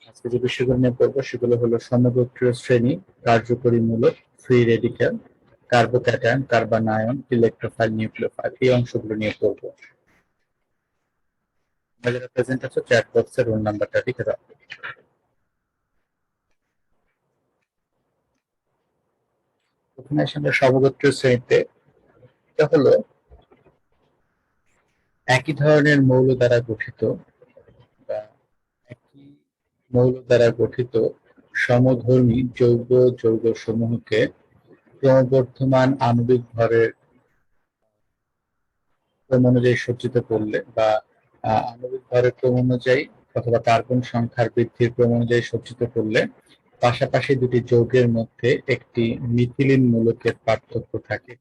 আজকে যে বিষয়গুলো নিয়ে পড়বো সেগুলো হলো সমগোত্রীয় শ্রেণী, কার্যকরী মূলক, free radical, carbocation, carbanion, electrophile, nucleophile, এই অংশগুলো নিয়ে পড়বো। যারা প্রেজেন্ট আছো চ্যাট বক্সে রোল নাম্বারটা লিখে দাও। প্রথমে আসি আমরা সমগোত্রীয় শ্রেণীতে। এটা হলো একই ধরনের মৌল দ্বারা গঠিত বা একই মৌল দ্বারা গঠিত সমধর্মী যৌগ যৌগ সমূহকে ক্রমবর্ধমান আণবিক ভরের ক্রম অনুযায়ী সজ্জিত করলে বা আণবিক ভরের ক্রম অনুযায়ী অথবা কার্বন সংখ্যার বৃদ্ধির ক্রম অনুযায়ী সজ্জিত করলে পাশাপাশি দুটি যৌগের মধ্যে একটি মিথিলিন মূলকের পার্থক্য থাকে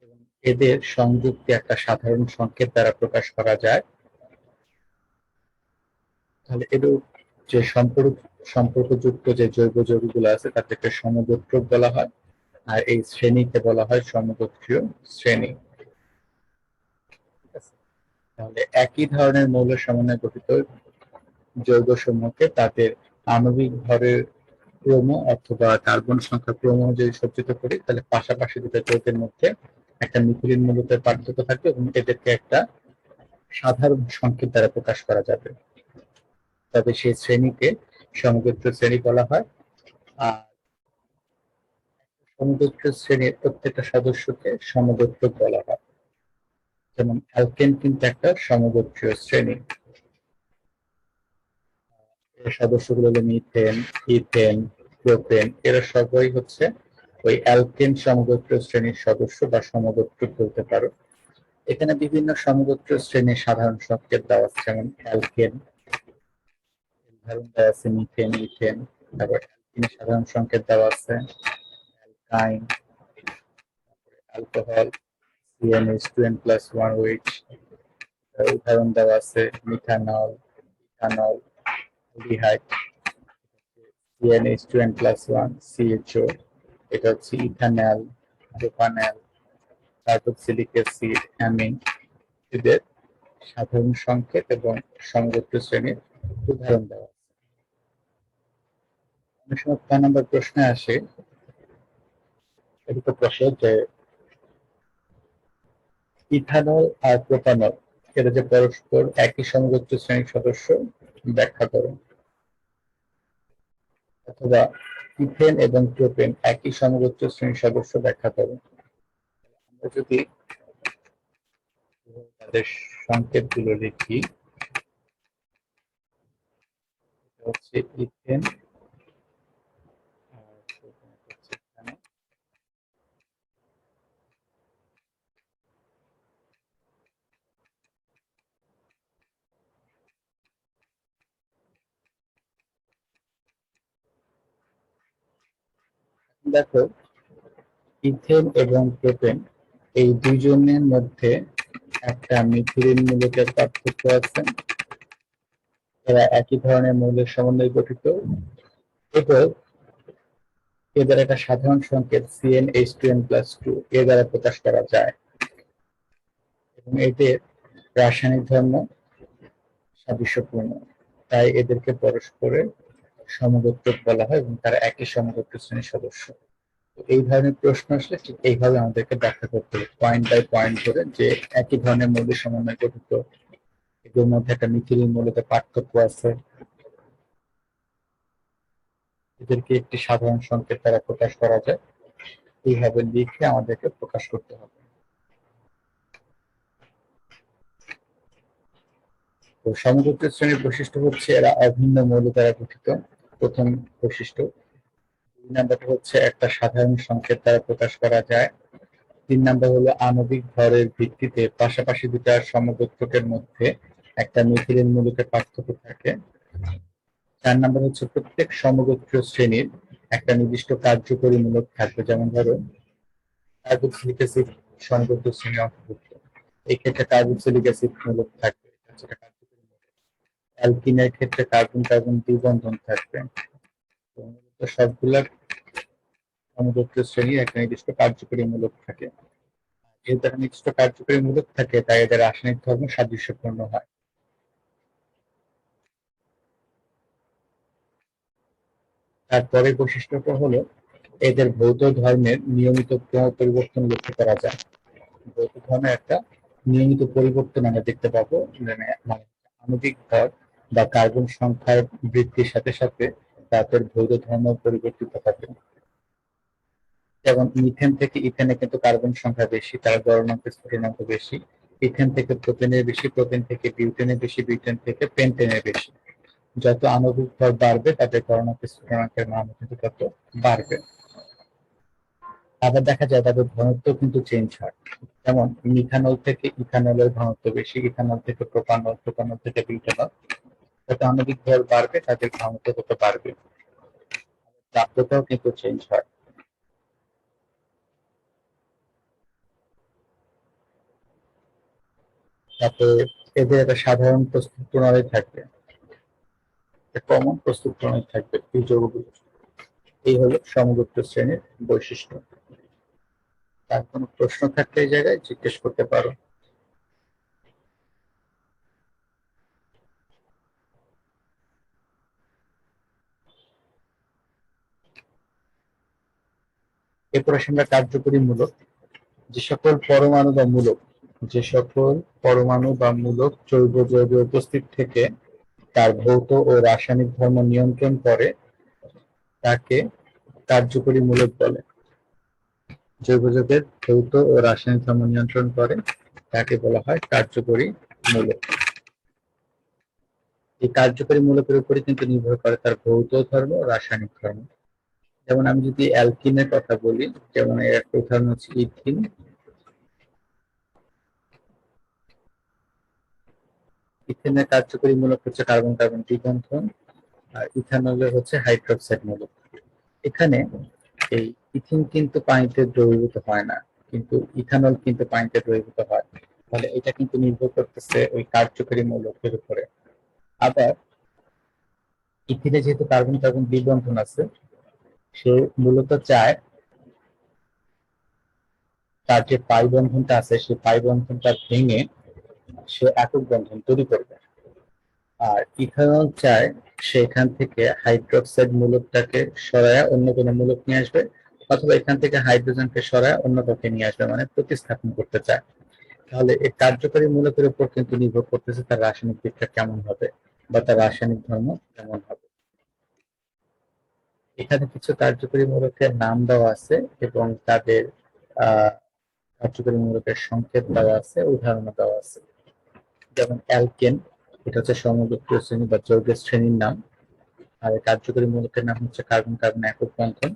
এবং এদের সংযুক্তি একটা সাধারণ সংকেত দ্বারা প্রকাশ করা যায়। তাহলে এদের যে সম্পর্কযুক্ত যে জৈব যৌগগুলো আছে তাদেরকে সমগোত্রক বলা হয়, আর এই শ্রেণীকে বলা হয় সমগোত্রীয় শ্রেণী। তাহলে একই ধরনের মৌলের সমন্বয়ে গঠিত যৌগসমূহকে তাদের আণবিক ভরের ক্রম অথবা কার্বন সংখ্যা ক্রম অনুযায়ী সজ্জিত করি, তাহলে পাশাপাশি দুটো যৌগের মধ্যে একটা মিথিলিন মূলকের পার্থক্য থাকবে এবং এদেরকে একটা সাধারণ সংকেত দ্বারা প্রকাশ করা যাবে। তবে সেই শ্রেণীকে সমগোত্রীয় শ্রেণী বলা হয়। আর সমগোত্রীয় শ্রেণীর প্রত্যেকটা সদস্যকে সমগোত্রক বলা হয়। যেমন অ্যালকেন কিন্তু একটা সমগোত্রীয় শ্রেণী। এর সদস্যগুলো হলো মিথেন, ইথেন, প্রোপেন, এরা সবাই হচ্ছে ওই অ্যালকেন সমগোত্রীয় শ্রেণীর সদস্য বা সমগোত্রক বলতে পারো। এখানে বিভিন্ন সমগোত্রীয় শ্রেণীর সাধারণ সংকেত দেওয়া আছে, যেমন অ্যালকেন উদাহরণ দেওয়া আছে মিথেন, ইথেন। তারপর অ্যালকিনের সাধারণ সংকেত দেওয়া আছে অ্যালকাইন, অ্যালকোহল, CnH2n+1OH। উদাহরণ দেওয়া আছে methanol, ethanol, aldehyde, CnH2n+1, CHO, এটা হচ্ছে ethanol, propanol, carboxylic acid, amine. এদের সাধারণ সংকেত এবং সমগোত্রীয় শ্রেণীর উদাহরণ দেওয়া আছে। অনেক সময় 6 নম্বর প্রশ্নে আসে এরকম প্রশ্ন যে ইথানল আর প্রোপানল এরা যে পরস্পর একই সমগোত্রীয় শ্রেণীর সদস্য ব্যাখ্যা করো, অথবা ইথেন এবং প্রোপেন একই সমগোত্রীয় শ্রেণীর সদস্য ব্যাখ্যা করো। আমরা যদি তাদের সংকেতগুলো লিখি, হচ্ছে ইথেন আর প্রোপেন হচ্ছে এখানে। দেখো ইথেন এবং প্রোপেন এই দুইজনের মধ্যে একটা মিথিলিন মূলকের পার্থক্য আছে। এরা একই ধরনের মৌলের সমন্বয়ে গঠিত এবং এদের একটা সাধারণ সংকেত CnH2n+2 এর দ্বারা প্রকাশ করা যায় এবং এদের রাসায়নিক ধর্ম সাদৃশ্যপূর্ণ, তাই এদেরকে পরস্পরের সমগোত্রক বলা হয় এবং তারা একই সমগোত্র শ্রেণীর সদস্য। এই ধরনের প্রশ্ন আসলে ঠিক এইভাবে আমাদেরকে ব্যাখ্যা করতে হবে, পয়েন্ট বাই পয়েন্ট ধরে, যে একই ধরনের মৌলের সমন্বয়ে গঠিত, এদের মধ্যে একটা মিথিলিন মূলকের পার্থক্য আছে, এদেরকে একটি সাধারণ সংকেত দ্বারা প্রকাশ করা যায়। এইভাবে লিখে আমাদেরকে প্রকাশ করতে হবে। তো সমগোত্রীয় শ্রেণীর বৈশিষ্ট্য হচ্ছে এরা অভিন্ন মৌল দ্বারা গঠিত, প্রথম বৈশিষ্ট্য। 2 নাম্বারটা হচ্ছে একটা সাধারণ সংকেত দ্বারা প্রকাশ করা যায়। 3 নাম্বার হলো আণবিক ভরের ভিত্তিতে পাশাপাশি দুটা সমগোত্রকের মধ্যে একটা মিথিলিন মূলকের পার্থক্য থাকে। 4 নাম্বার হচ্ছে প্রত্যেক সমগোত্রীয় শ্রেণীর একটা নির্দিষ্ট কার্যকরী মূলক থাকবে, যেমন ধরো কার্বক্সিলিক অ্যাসিড সমগোত্রীয় শ্রেণীর অন্তর্ভুক্ত, এই ক্ষেত্রে কার্বক্সিলিক অ্যাসিড মূলক থাকবে, যেটা কার্যকরী মূলক। অ্যালকিনের ক্ষেত্রে কার্বন কার্বন দ্বিবন্ধন থাকবে। তো মূলত সবগুলা সমগোত্রীয় শ্রেণীর একটা নির্দিষ্ট কার্যকরী মূলক থাকে। যেহেতু একটা নির্দিষ্ট কার্যকরী মূলক থাকে তাই এদের রাসায়নিক ধর্ম সাদৃশ্যপূর্ণ হয়। তারপরে বৈশিষ্ট্যটা হলো এদের ভৌত ধর্মের নিয়মিত পরিবর্তন লক্ষ্য করা যায়। ভৌত ধর্মের একটা নিয়মিত পরিবর্তন আমরা দেখতে পাবো, মানে আণবিক ভর বা কার্বন সংখ্যার বৃদ্ধির সাথে সাথে তাদের ভৌত ধর্ম পরিবর্তিত হবে। যেমন মিথেন থেকে ইথেনে কিন্তু কার্বন সংখ্যা বেশি, তার গলনাঙ্ক স্ফুটনাঙ্ক বেশি। ইথেন থেকে প্রোপেনের বেশি, প্রোপেন থেকে বিউটেনের বেশি, বিউটেন থেকে পেন্টেনের বেশি। যত আণবিক ভর বাড়বে তাদের গলনাঙ্ক স্ফুটনাঙ্কের মান কিন্তু তত বাড়বে। আবার দেখা যায় তাদের ঘনত্ব কিন্তু চেঞ্জ হয়। যেমন মিথানল থেকে ইথানলের ঘনত্ব বেশি, ইথানল থেকে প্রোপানল, প্রোপানল থেকে বিউটানল। যত আণবিক ভর বাড়বে তাদের ঘনত্ব তত বাড়বে। চাপটাও কিন্তু চেঞ্জ হয়। তাতে এদের একটা সাধারণ প্রস্তুত প্রণালী থাকবে, কমন প্রস্তুত প্রণালী থাকবে এই যৌগগুলো। এই হলো সমগোত্র শ্রেণীর বৈশিষ্ট্য। তার কোনো প্রশ্ন থাকলে এই জায়গায় জিজ্ঞেস করতে পারো। এরপর আসে আমরা কার্যকরী মূলক। যে সকল পরমাণু বা মূলক যে সকল পরমাণু বা মূলক জৈব যৌগে উপস্থিত থেকে তার ভৌত ও রাসায়নিক ধর্ম নিয়ন্ত্রণ করে তাকে কার্যকরী মূলক বলে। জৈব যৌগের ভৌত ও রাসায়নিক ধর্ম নিয়ন্ত্রণ করে তাকে বলা হয় কার্যকরী মূলক। এই কার্যকরী মূলকের উপরে কিন্তু নির্ভর করে তার ভৌত ধর্ম ও রাসায়নিক ধর্ম। যেমন আমি যদি অ্যালকিনের কথা বলি, যেমন এর একটা উদাহরণ হচ্ছে ইথিন। ইথেনের কার্যকরী মূলক হচ্ছে কার্বন কার্বন দ্বিবন্ধন, আর ইথানলের হচ্ছে হাইড্রোক্সাইড মূলক। এখানে এই ইথিন কিন্তু পানিতে দ্রবীভূত হয় না, কিন্তু ইথানল কিন্তু পানিতে দ্রবীভূত হয়। তাহলে এটা কিন্তু নির্ভর করতেছে ওই কার্যকরী মূলকের উপরে। আবার ইথিনে যেহেতু কার্বন কার্বন দ্বিবন্ধন আছে, সে মূলত চায় তার যে পাই বন্ধনটা আছে সেই পাই বন্ধনটা ভেঙে সে একক বন্ধন তৈরি করবে। আর ইথানল চায় সেখান থেকে হাইড্রোক্সাইড মূলকটাকে সরায়া অন্য কোনো মূলক নিয়ে আসবে, অথবা এখান থেকে হাইড্রোজেনকে সরায়া অন্য কাউকে নিয়ে আসবে, মানে প্রতিস্থাপন করতে চায়। তাহলে এই কার্যকরী মূলকের উপর কিন্তু নির্ভর করতেছে তার রাসায়নিক দিকটা কেমন হবে বা তার রাসায়নিক ধর্ম কেমন হবে। এখানে কিছু কার্যকরী মূলকের নাম দেওয়া আছে এবং তাদের আহ কার্যকরী মূলকের সংকেত দেওয়া আছে, উদাহরণ দেওয়া আছে। যেমন অ্যালকেন, এটা হচ্ছে সমগোত্রীয় শ্রেণী বা যৌগের শ্রেণীর নাম। আর কার্যকরী মূলকের নাম হচ্ছে কার্বন কার্বন একক বন্ধন।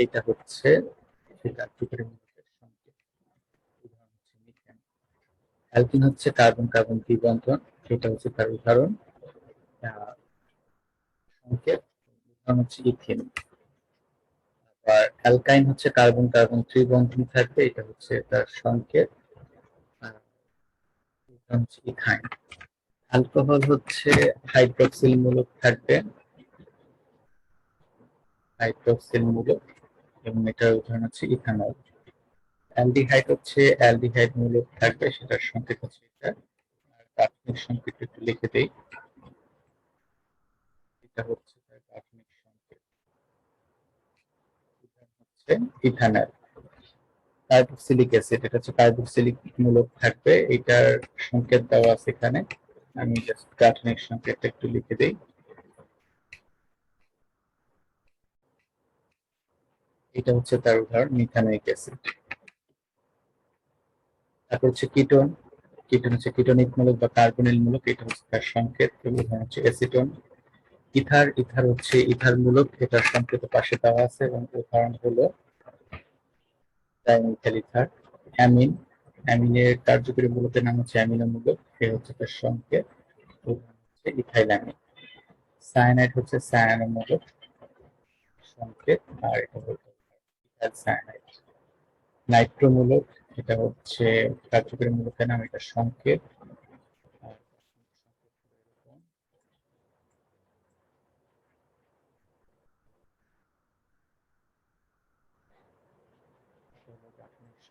এটা হচ্ছে সেই কার্যকরী মূলকের সংকেত, উদাহরণ হচ্ছে মিথেন। অ্যালকিন হচ্ছে কার্বন কার্বন দ্বিবন্ধন, এটা হচ্ছে তার উদাহরণ, সংকেত, উদাহরণ হচ্ছে ইথিন। আর অ্যালকাইন হচ্ছে কার্বন কার্বন ত্রিবন্ধন থাকবে, এটা হচ্ছে তার সংকেত, উদাহরণ হচ্ছে ইথাইন। অ্যালকোহল হচ্ছে হাইড্রক্সিল মূলক থাকবে, হাইড্রক্সিল মূলক, এবং এটার উদাহরণ হচ্ছে ইথানল। অ্যালডিহাইড হচ্ছে অ্যালডিহাইড মূলক থাকবে, সেটার সংকেত হচ্ছে এটা। আর প্রাথমিক সংকেত একটু লিখে দেই, এটা হচ্ছে তার প্রাথমিক সংকেত, হচ্ছে ইথানল। কার্বক্সিলিক অ্যাসিড, এটা হচ্ছে কার্বক্সিলিক মূলক থাকবে, এটার সংকেত দেওয়া আছে এখানে। আমি জাস্ট প্রাথমিক সংকেতটা একটু লিখে দেই, এটা হচ্ছে তার উদাহরণ মিথানোইক অ্যাসিড। তারপর হচ্ছে কিটোন। কিটোন হচ্ছে কিটোনিক মূলক বা কার্বনিল মূলক, এটা হচ্ছে তার সংকেত, উদাহরণ হচ্ছে অ্যাসিটোন। ইথার, ইথার হচ্ছে ইথার মূলক, এটার সংকেত পাশে দেওয়া আছে এবং উদাহরণ হলো ডাইমিথাইল ইথার। অ্যামিন, অ্যামিনের কার্যকরী মূলকের নাম হচ্ছে অ্যামিনো মূলক, এ হচ্ছে তার সংকেত, উদাহরণ হচ্ছে ইথাইল অ্যামিন। সায়ানাইড হচ্ছে সায়ানো মূলক, সংকেত, আর এটা হলো ইথাইল সায়ানাইড। নাইট্রোমূলক, এটা হচ্ছে কার্যকরী মূলকের নাম, এটা সংকেত, আর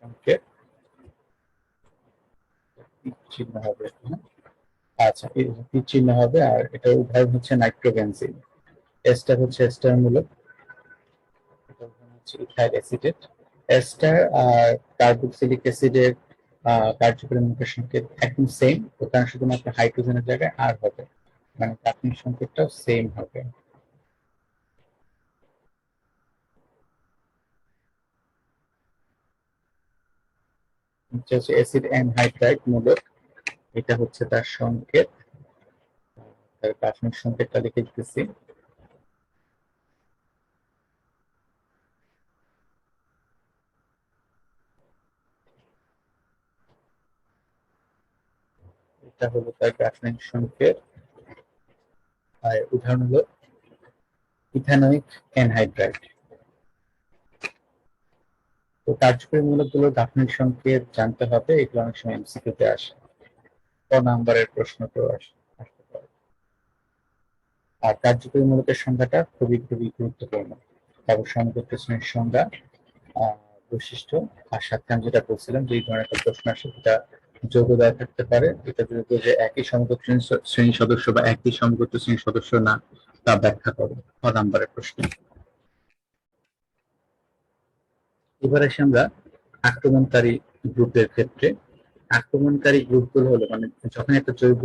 সংকেত চিহ্ন হবে, হ্যাঁ? আচ্ছা, এই চিহ্ন হবে, আর এটা উদাহরণ হচ্ছে নাইট্রোবেনজিন। এস্টার হচ্ছে এস্টার মূলক, হচ্ছে ইথাইল অ্যাসিটেট। এস্টার আর কার্বক্সিলিক অ্যাসিডের কার্যকরী মূলকের সংকেত একদম সেম, ওখানে শুধুমাত্র হাইড্রোজেনের জায়গায় আর হবে, মানে গাঠনিক সংকেতটাও সেম হবে। হচ্ছে অ্যাসিড অ্যানহাইড্রাইড মূলক, এটা হচ্ছে তার সংকেত, তার গাঠনিক সংকেতটা লিখে দিতেছি। এটা হলো তার গাঠনিক সংকেত। আর উদাহরণ হলো ইথানোয়িক অ্যানহাইড্রাইড। তো কার্যকরী মূলকগুলোর গাঠনিক সংকেত জানতে হবে, এগুলো অনেক সময় এমসিকিউতে আসে, ক নাম্বারের প্রশ্ন তো আসতে পারে। আর কার্যকরী মূলকের সংজ্ঞাটা খুবই খুবই গুরুত্বপূর্ণ। তারপর সমগোত্র শ্রেণীর সংজ্ঞা, আহ, বৈশিষ্ট্য, আর সাথে আমি যেটা বলছিলাম দুই ধরনের একটা প্রশ্ন আসে, যেটা যোগ্য দেওয়া থাকতে পারে, এটা যোগ্য যে একই সমগোত্র শ্রেণীর সদস্য বা একই সমগোত্র শ্রেণীর সদস্য না, তা ব্যাখ্যা করো, ক নাম্বারের প্রশ্ন। এবার আসি আমরা আক্রমণকারী গ্রুপের ক্ষেত্রে। আক্রমণকারী গ্রুপগুলো হলো মানে যখন একটা জৈব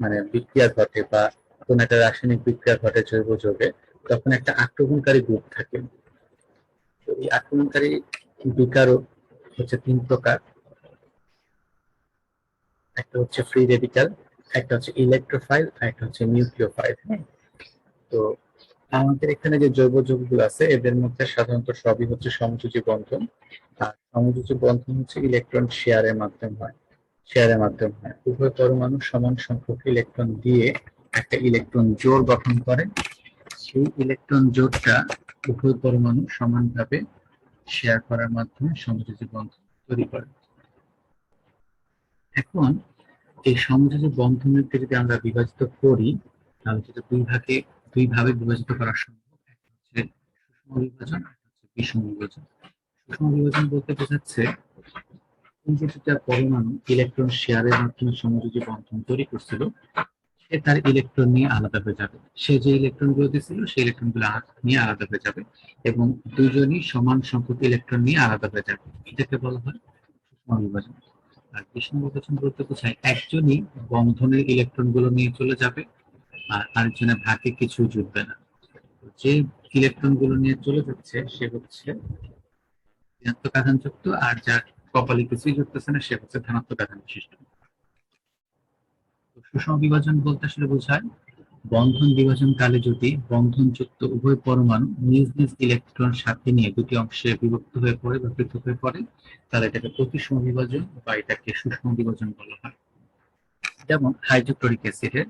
মানে বিক্রিয়া ঘটে বা কোন একটা রাসায়নিক বিক্রিয়া ঘটে জৈব যৌগে, তখন একটা আক্রমণকারী গ্রুপ থাকে। তো এই আক্রমণকারী বিকারক হচ্ছে তিন প্রকার, একটা হচ্ছে ফ্রি রেডিক্যাল, একটা হচ্ছে ইলেকট্রোফাইল, আর একটা হচ্ছে নিউক্লিওফাইল। হ্যাঁ, তো আমাদের এখানে যে জৈব যৌগগুলো আছে এদের মধ্যে সাধারণত সবই হচ্ছে সমযোজী বন্ধন। আর সমযোজী বন্ধন হচ্ছে ইলেকট্রন শেয়ারের মাধ্যমে হয়। উভয় পরমাণু সমান সংখ্যক ইলেকট্রন দিয়ে একটা ইলেকট্রন জোড় গঠন করে। সেই ইলেকট্রন জোড়টা উভয় পরমাণু সমানভাবে শেয়ার করার মাধ্যমে সমযোজী বন্ধন তৈরি করে। এখন এই সমযোজী বন্ধনকে যদি আমরা বিভাজিত করি, তাহলে সেটা দুই ভাবে বিভাজিত করা সম্ভব। একটা হচ্ছে সুষম বিভাজন, একটা হচ্ছে বিষম বিভাজন। সুষম বিভাজন বলতে বোঝাচ্ছে এই যে দুটা পরমাণু ইলেকট্রন শেয়ারের মাধ্যমে সমযোজী বন্ধন তৈরি করছিল, সে তার ইলেকট্রন নিয়ে আলাদা হয়ে যাবে, সে যে ইলেকট্রন গুলো দিচ্ছিল সেই ইলেকট্রন গুলো নিয়ে আলাদা হয়ে যাবে, এবং দুজনই সমান সংখ্যক ইলেকট্রন নিয়ে আলাদা হয়ে যাবে। এটাকে বলা হয় সুষম বিভাজন। আর বিষম বিভাজন বলতে বোঝায় একজনই বন্ধনের ইলেকট্রন গুলো নিয়ে চলে যাবে, আর আরেকজনের ভাগে কিছু জুটবে না। যে ইলেকট্রন গুলো নিয়ে চলে যাচ্ছে সে হচ্ছে ঋণাত্মক আধান যুক্ত, আর যার কপালে কিছুই জুটতেছে না সে হচ্ছে ধনাত্মক আধান বিশিষ্ট। সুষম বিভাজন বলতে আসলে বোঝায় বন্ধন বিভাজন কালে যদি বন্ধনযুক্ত উভয় পরমাণু নিজ নিজ ইলেকট্রন সাথে নিয়ে দুটি অংশে বিভক্ত হয়ে পড়ে বা পৃথক হয়ে পড়ে, তাহলে এটাকে প্রতিসম বিভাজন বা এটাকে সুষম বিভাজন বলা হয়। যেমন হাইড্রোক্লোরিক অ্যাসিডের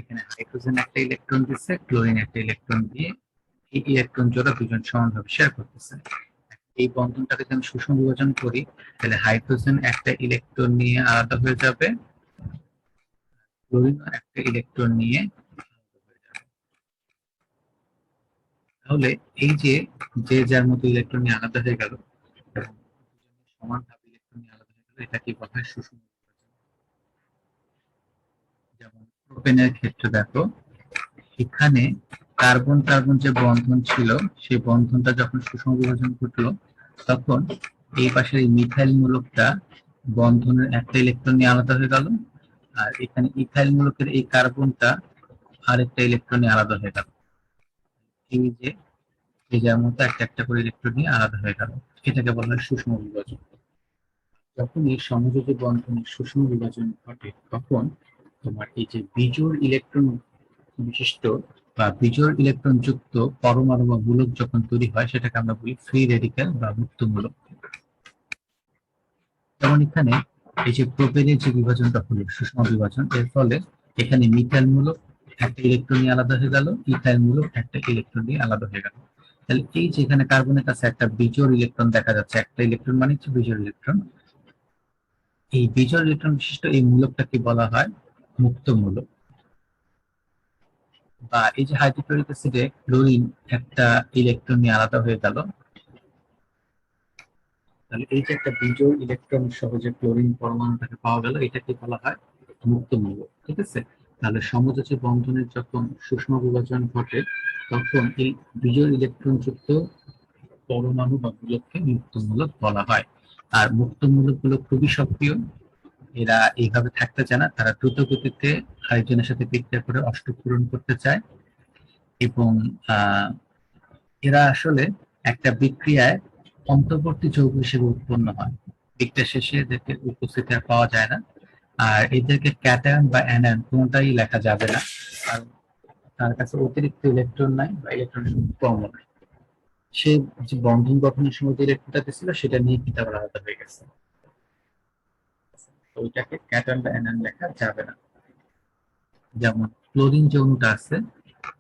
এখানে হাইড্রোজেন একটা ইলেকট্রন দিচ্ছে, ক্লোরিন একটা ইলেকট্রন দিয়ে এই ইলেকট্রন জোড়া দুজন সমানভাবে শেয়ার করতেছে। এই বন্ধনটাকে যদি আমি সুষম বিভাজন করি, তাহলে হাইড্রোজেন একটা ইলেকট্রন নিয়ে আলাদা হয়ে যাবে, ক্লোরিন একটা ইলেকট্রন নিয়ে আলাদা হয়ে যাবে। তাহলে এই যে যে যার মতো ইলেকট্রন নিয়ে আলাদা হয়ে গেল এবং সমানভাবে ইলেকট্রন নিয়ে আলাদা হয়ে গেল, এটাকে বলা হয় সুষম বিভাজন। যেমন প্রোপেনের ক্ষেত্রে দেখো, এখানে কার্বন কার্বন যে বন্ধন ছিল সেই বন্ধনটা যখন সুষম বিভাজন ঘটলো, তখন এই পাশের এই মিথাইল মূলকটা বন্ধনের একটা ইলেকট্রন নিয়ে আলাদা হয়ে গেল, আর এখানে ইথাইল মূলকের এই কার্বনটা আরেকটা ইলেকট্রন নিয়ে আলাদা হয়ে গেল। এই যে এই যার মতো একটা একটা করে ইলেকট্রন নিয়ে আলাদা হয়ে গেল, এটাকে বলা হয় সুষম বিভাজন। যখন এই সমযোজী বন্ধনের সুষম বিভাজন ঘটে, তখন তোমার এই যে বিজোড় ইলেকট্রন বিশিষ্ট বা বিজোড় ইলেকট্রন যুক্ত পরমাণু বা মূলক যখন তৈরি হয়, সেটাকে আমরা বলি ফ্রি রেডিক্যাল বা মুক্ত মূলক। যেমন এখানে এই যে প্রোপেনের যে বিভাজনটা হলো সুষম বিভাজন, এর ফলে এখানে মিথাইল মূলক একটা ইলেকট্রন নিয়ে আলাদা হয়ে গেল, ইথাইল মূলক একটা ইলেকট্রন নিয়ে আলাদা হয়ে গেল। তাহলে এই যে এখানে কার্বনের কাছে একটা বিজোড় ইলেকট্রন দেখা যাচ্ছে, একটা ইলেকট্রন মানে হচ্ছে বিজোড় ইলেকট্রন, এই বিজোড় ইলেকট্রন বিশিষ্ট এই মূলকটাকে বলা হয় মুক্ত মূলক। বা এই যে হাইড্রোক্লোরিক অ্যাসিডে ক্লোরিন একটা ইলেকট্রন নিয়ে আলাদা হয়ে গেল, তাহলে এই যে একটা বিজোড় ইলেকট্রন সহ যে ক্লোরিন পরমাণুটাকে পাওয়া গেল, এটাকে বলা হয় মুক্ত মূলক। ঠিক আছে, তাহলে সমযোজী বন্ধনের যখন সুষম বিভাজন ঘটে তখন এই বিজোড় ইলেকট্রন যুক্ত পরমাণু বা মূলককে মুক্তমূলক বলা হয়। আর মুক্তমূলক গুলো খুবই সক্রিয়, এরা এইভাবে থাকতে চায় না, তারা দ্রুত গতিতে আরেকজনের সাথে বিক্রিয়া করে অষ্টক পূরণ করতে চায় এবং এরা আসলে একটা বিক্রিয়ায় অন্তর্বর্তী যৌগ হিসেবে উৎপন্ন হয়, বিক্রিয়া শেষে এদেরকে উপস্থিতি আর পাওয়া যায় না। আর এদেরকে ক্যাটায়ন বা অ্যানায়ন কোনটাই লেখা যাবে না, কারণ তার কাছে অতিরিক্ত ইলেকট্রন নাই বা ইলেকট্রন কম নাই। সে যে বন্ধন গঠনের সময় যে ইলেকট্রনটা ছিল সেটা নিয়ে কিন্তু আবার আলাদা হয়ে গেছে, ওইটাকে ক্যাটায়ন বা অ্যানায়ন লেখা যাবে না। যেমন ক্লোরিন যে অণুটা আছে,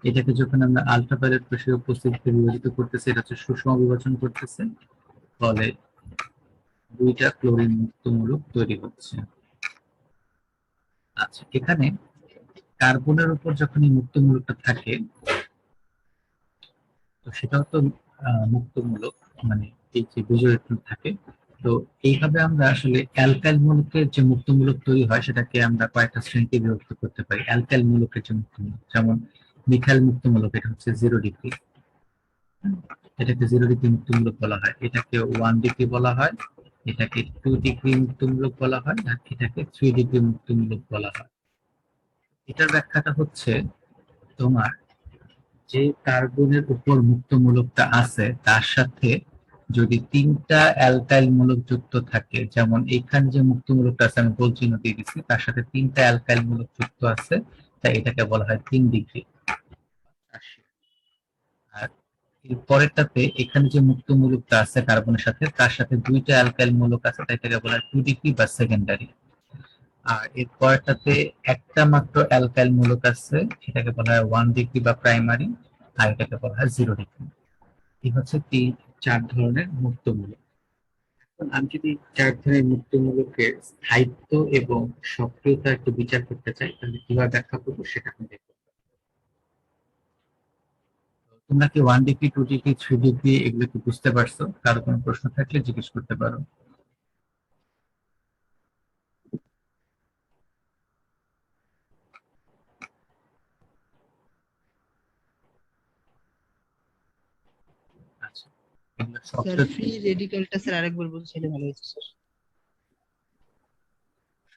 এটাকে যখন আমরা আলট্রাভায়োলেট রশ্মির উপস্থিতিতে বিভাজিত করতেছি, এটা হচ্ছে সুষম বিভাজন করতেছে, ফলে দুইটা ক্লোরিন মুক্ত মূলক তৈরি হচ্ছে। আচ্ছা, এখানে কার্বনের উপর যখন এই মুক্ত মূলকটা থাকে, তো সেটাও তো মুক্তমূলক, মানে এই যে বিজোড় ইলেকট্রন থাকে। তো এইভাবে আমরা আসলে অ্যালকাইল মূলকের যে মুক্তমূলক তৈরি হয় সেটাকে আমরা কয়েকটা শ্রেণীতে বিভক্ত করতে পারি। অ্যালকাইল মূলকের যে মুক্তমূলক, যেমন মিথাইল মুক্তমূলক, এটা হচ্ছে 0°, এটাকে 0° মুক্তমূলক বলা হয়, এটাকে 1° বলা হয়, এটাকে 2° মুক্তমূলক বলা হয়, আর এটাকে 3° মুক্তমূলক বলা হয়। এটার ব্যাখ্যাটা হচ্ছে তোমার যে কার্বনের উপর মুক্ত মূলকটা আছে তার সাথে যদি তিনটা অ্যালকাইল মূলক যুক্ত থাকে, যেমন এখানে যে মুক্ত মূলকটা আছে আমি গোল চিহ্ন দিয়ে দিচ্ছি, তার সাথে তিনটা অ্যালকাইল মূলক যুক্ত আছে, তাই এটাকে বলা হয় 3°। আর এর পরেরটাতে এখানে যে মুক্ত মূলকটা আছে কার্বনের সাথে, তার সাথে দুইটা অ্যালকাইল মূলক আছে, তাই এটাকে বলা হয় 2° বা সেকেন্ডারি। আর এর পরেরটাতে একটা মাত্র অ্যালকাইল মূলক আছে, এটাকে বলা হয় 1° বা প্রাইমারি, আর এটাকে বলা হয় 0°। এই হচ্ছে চার ধরনের মুক্ত মূলক। এখন আমি যদি চার ধরনের মুক্ত মূলকের স্থায়িত্ব এবং সক্রিয়তা একটু বিচার করতে চাই, তাহলে কিভাবে ব্যাখ্যা করবো সেটা আমি দেখবো। তোমরা কি 1°, 2°, 3° এগুলো কি বুঝতে পারছো? কারো কোনো প্রশ্ন থাকলে জিজ্ঞেস করতে পারো। আচ্ছা, এগুলো স্যার সক্রিয়। ফ্রি রেডিক্যালটা স্যার আরেকবার বলছিলে ভালো হতো স্যার।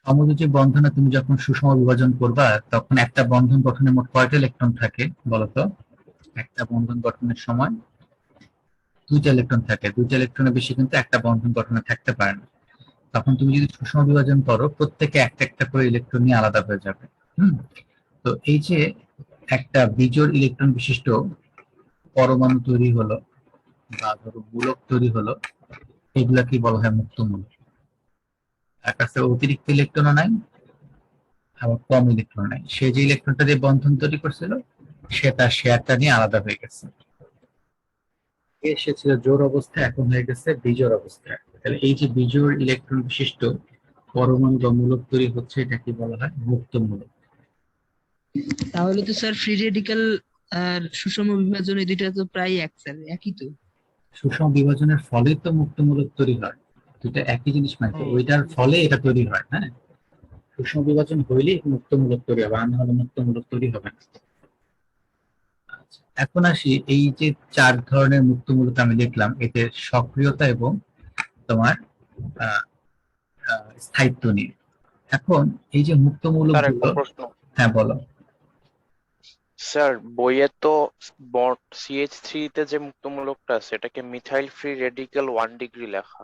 সমযোজী বন্ধনে তুমি যখন সুষম বিভাজন করবা তখন একটা বন্ধন গঠনে মোট কয়টা ইলেকট্রন থাকে বলতো? একটা বন্ধন গঠনের সময় দুইটা ইলেকট্রন থাকে, দুইটা ইলেকট্রনের বেশি কিন্তু একটা বন্ধন গঠনে থাকতে পারে না। তখন তুমি যদি সুষম বিভাজন করো প্রত্যেকে একটা একটা করে ইলেকট্রন নিয়ে আলাদা হয়ে যাবে। হুম। তো এই যে একটা বিজোড় ইলেকট্রন বিশিষ্ট পরমাণু তৈরি হলো বা ধরো মূলক তৈরি হলো, এগুলা কি বলা হয় মুক্ত মূলক। তার কাছে অতিরিক্ত ইলেকট্রনও নাই, আবার কম ইলেকট্রন নাই, সে যে ইলেকট্রনটা দিয়ে বন্ধন তৈরি করছিল সে তার শেয়ারটা নিয়ে আলাদা হয়ে গেছে, সে ছিল জোড় অবস্থায়, এখন হয়ে গেছে বিজোড় অবস্থায়। তাহলে এই যে বিজোড় ইলেকট্রন বিশিষ্ট পরমাণু বা মূলক তৈরি হচ্ছে, এটা কি বলা হয় মুক্ত মূলক। তাহলে তো স্যার ফ্রি রেডিক্যাল আর সুষম বিভাজন এই দুইটা তো প্রায় এক স্যার, একই তো। সুষম বিভাজনের ফলে তো মুক্তমূলক তৈরি হয়, দুটা একই জিনিস, মানে তো ওইটার ফলে এটা তৈরি হয়। হ্যাঁ, সুষম বিভাজন হইলে মুক্তমূলক তৈরি হবে, আর না হলে মুক্তমূলক তৈরি হবে না। আচ্ছা, এখন আসি এই যে চার ধরনের মুক্তমূলক আমি দেখলাম, এতে সক্রিয়তা এবং তোমার আহ, স্থায়িত্ব নিয়ে। এখন এই যে মুক্তমূলক স্যার একটা গুলো, প্রশ্ন। হ্যাঁ বলো। স্যার বইয়ে তো বট CH3 তে যে মুক্তমূলকটা আছে এটাকে মিথাইল ফ্রি রেডিক্যাল 1° লেখা,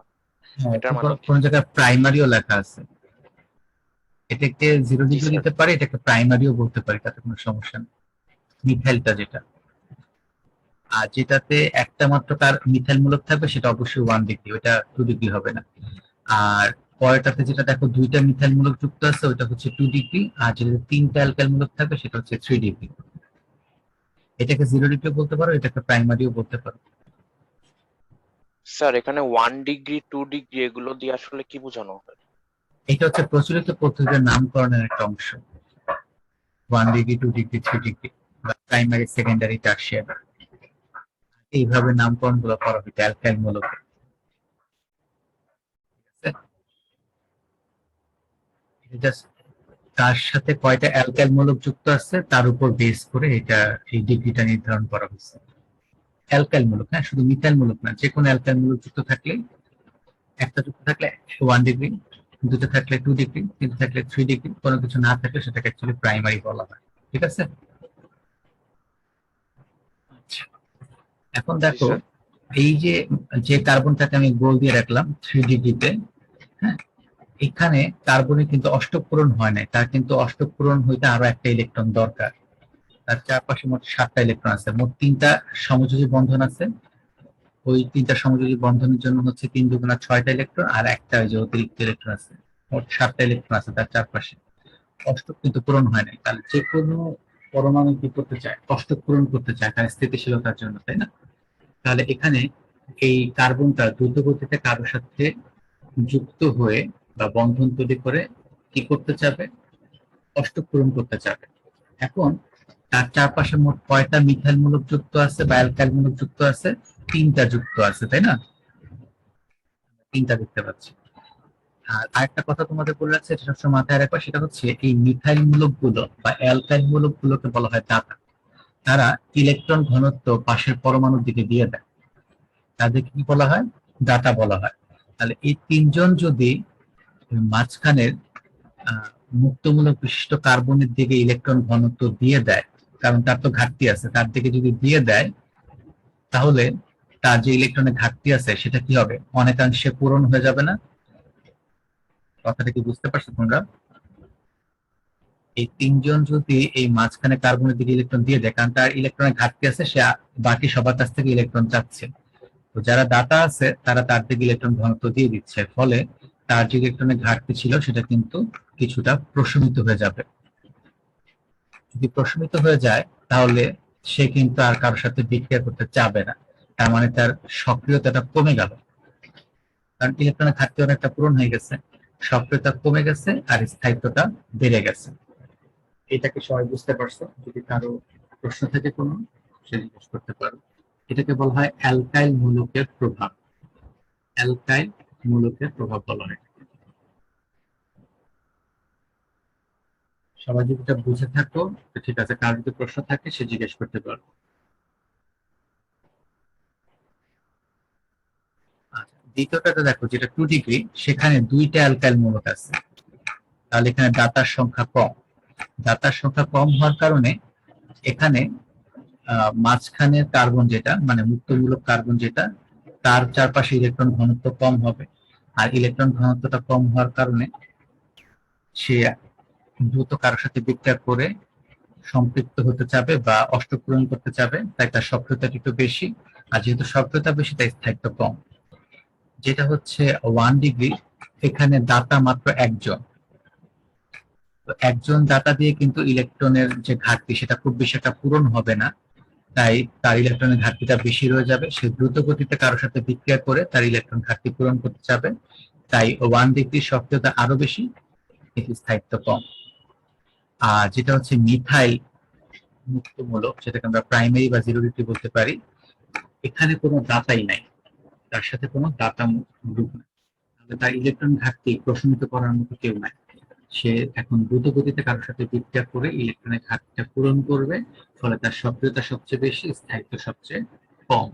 হ্যাঁ, এটার মানে কি? কোন জায়গায় প্রাইমারিও লেখা আছে, এটাকে জিরো জি ডিগ্রি স্যার। দিতে পারে, এটাকে প্রাইমারিও বলতে পারি, তাতে কোনো সমস্যা নেই। মিথাইলটা যেটা, আর যেটাতে একটা মাত্র তার মিথাইল মূলক থাকবে সেটা অবশ্যই 1°, ওটা 2° হবে না। আর পরেরটাতে যেটা দেখো দুইটা মিথাইল মূলক যুক্ত আছে ওটা হচ্ছে 2°, আর যেটা তিনটা অ্যালকাইল মূলক থাকবে সেটা হচ্ছে 3°। এটাকে 0° বলতে পারো, এটাকে প্রাইমারিও বলতে পারো। স্যার এখানে 1°, 2° এগুলো দিয়ে আসলে কি বোঝানো হয়? এটা হচ্ছে প্রচলিত পদ্ধতির নামকরণের একটা অংশ। 1°, 2°, 3°, বা প্রাইমারি, সেকেন্ডারি, টার্সিয়ারি, এইভাবে নামকরণ গুলো করা হইতো অ্যালকাইল মূলক। এটা just তার সাথে কয়টা অ্যালকাইল মূলক যুক্ত আছে তার উপর বেস করে এটা এই ডিগ্রিটা নির্ধারণ করা হয়েছে। অ্যালকাইল মূলক, হ্যাঁ, শুধু মিথাইল মূলক না, যে কোনো অ্যালকাইল মূলক যুক্ত থাকলে, একটা যুক্ত থাকলে 1 ডিগ্রি, দুটো থাকলে 2 ডিগ্রি, তিনটে থাকলে 3 ডিগ্রি, কোনো কিছু না থাকলে সেটাকে অ্যাকচুয়ালি প্রাইমারি বলা হয়। ঠিক আছে? আচ্ছা, এখন জি দেখো স্যার। এই যে যে কার্বনটাকে আমি গোল দিয়ে রাখলাম 3 ডিগ্রিতে, হ্যাঁ, এখানে কার্বনের কিন্তু অষ্টক পূরণ হয় নাই, তার কিন্তু অষ্টক পূরণ হইতে আরো একটা ইলেকট্রন দরকার। তার চারপাশে মোট 7টা ইলেকট্রন আছে, মোট 3টা সমযোজী বন্ধন আছে। ওই 3টা সমযোজী বন্ধনের জন্য হচ্ছে 3 দুগুণা 6টা ইলেকট্রন, আর একটা ওই যে অতিরিক্ত ইলেকট্রন আছে, মোট 7টা ইলেকট্রন আছে তার চারপাশে। অষ্টক কিন্তু পূরণ হয় নাই, তাহলে যে কোনো পরমাণু কি করতে চায়, অষ্টক পূরণ করতে চায় তার স্থিতিশীলতার জন্য, তাই না? তাহলে এখানে এই কার্বনটা দ্রুত গতিতে কারোর সাথে যুক্ত হয়ে বা বন্ধন তৈরি করে কি করতে চাবে, অষ্টক পূরণ করতে চাবে। এখন তার চারপাশে মোট কয়টা মিথাইল মূলক যুক্ত আছে বা অ্যালকাইল মূলক যুক্ত আছে? 3টা যুক্ত আছে, তাই না? 3টা দেখতে পাচ্ছি। আর আরেকটা কথা তোমাদের বলে রাখছি, এটা সবসময় মাথায় রাখবা, সেটা হচ্ছে এই মিথাইল মূলক গুলো বা অ্যালকাইল মূলক গুলোকে বলা হয় দাতা। তারা ইলেকট্রন ঘনত্ব পাশের পরমাণুর দিকে দিয়ে দেয়, তাদেরকে কি বলা হয়? দাতা বলা হয়। তাহলে এই 3জন যদি মাঝখানের আহ, মুক্তমূলক বিশিষ্ট কার্বনের দিকে ইলেকট্রন ঘনত্ব দিয়ে দেয়, কারণ তার তো ঘাটতি আছে, তার দিকে যদি দিয়ে দেয়, তাহলে তার যে ইলেকট্রনের ঘাটতি আছে সেটা কি হবে, অনেকাংশে পূরণ হয়ে যাবে না? কথাটা কি বুঝতে পারছো তোমরা? এই 3জন যদি এই মাঝখানে কার্বনের দিকে ইলেকট্রন দিয়ে দেয়, কারণ তার ইলেকট্রনের ঘাটতি আছে, সে বাকি সবার কাছ থেকে ইলেকট্রন চাচ্ছে, তো যারা দাতা আছে তারা তার দিকে ইলেকট্রন ঘনত্ব দিয়ে দিচ্ছে, ফলে তার যে ইলেকট্রনের ঘাটতি ছিল সেটা কিন্তু কিছুটা প্রশমিত হয়ে যাবে। যদি প্রশমিত হয়ে যায় তাহলে সে কিন্তু আর কারোর সাথে বিক্রিয়া করতে চাবে না, তার মানে তার সক্রিয়তাটা কমে গেল, কারণ ইলেকট্রনের ঘাটতি অনেকটা পূরণ হয়ে গেছে, সক্রিয়তা কমে গেছে আর স্থায়িত্বটা বেড়ে গেছে। এটাকে সবাই বুঝতে পারছো? যদি কারো প্রশ্ন থাকে কোনো, সে জিজ্ঞেস করতে পারো। এটাকে বলা হয় অ্যালকাইল মূলকের প্রভাব। অ্যালকাইল মূলকের প্রভাব বলা হয়। সবাই যদি এটা বুঝে থাকো তো ঠিক আছে, কার যদি প্রশ্ন থাকে সে জিজ্ঞেস করতে পারো। আচ্ছা, দ্বিতীয়টাতে দেখো যেটা 2 ডিগ্রি, সেখানে 2টা অ্যালকাইল মূলক আছে, তাহলে এখানে দাতার সংখ্যা কম। দাতার সংখ্যা কম হওয়ার কারণে এখানে মাঝখানের কার্বন যেটা মানে মুক্তমূলক কার্বন যেটা, তার চারপাশে ইলেকট্রন ঘনত্ব কম হবে, আর ইলেকট্রন ঘনত্বটা কম হওয়ার কারণে সে দ্রুত কারোর সাথে বিক্রিয়া করে সম্পৃক্ত হতে চাবে বা অষ্টক পূরণ করতে চাবে, তাই তার সক্রিয়তা একটু বেশি, আর যেহেতু সক্রিয়তা বেশি তাই স্থায়িত্ব কম। যেটা হচ্ছে 1 ডিগ্রি, এখানে দাতা মাত্র একজন, তো একজন দাতা দিয়ে কিন্তু ইলেকট্রনের যে ঘাটতি সেটা খুব বেশি একটা পূরণ হবে না, তাই তার ইলেকট্রনের ঘাটতিটা বেশি রয়ে যাবে, সে দ্রুত গতিতে কারোর সাথে বিক্রিয়া করে তার ইলেকট্রন ঘাটতি পূরণ করতে চাবে, তাই 1 ডিগ্রির সক্রিয়তা আরো বেশি কিন্তু স্থায়িত্ব কম। আর যেটা হচ্ছে মিথাইল মুক্তমূলক, সেটাকে আমরা প্রাইমারি বা 0 ডিগ্রি বলতে পারি, এখানে কোনো দাতাই নাই, তার সাথে কোনো দাতা গ্রুপ নাই, তাহলে তার ইলেকট্রন ঘাটতি প্রশমিত করার মতো কেউ নাই, সে এখন দ্রুত গতিতে কারোর সাথে বিক্রিয়া করে ইলেকট্রনের ঘাটতিটা পূরণ করবে, ফলে তার সক্রিয়তা সবচেয়ে বেশি, স্থায়িত্ব সবচেয়ে কম।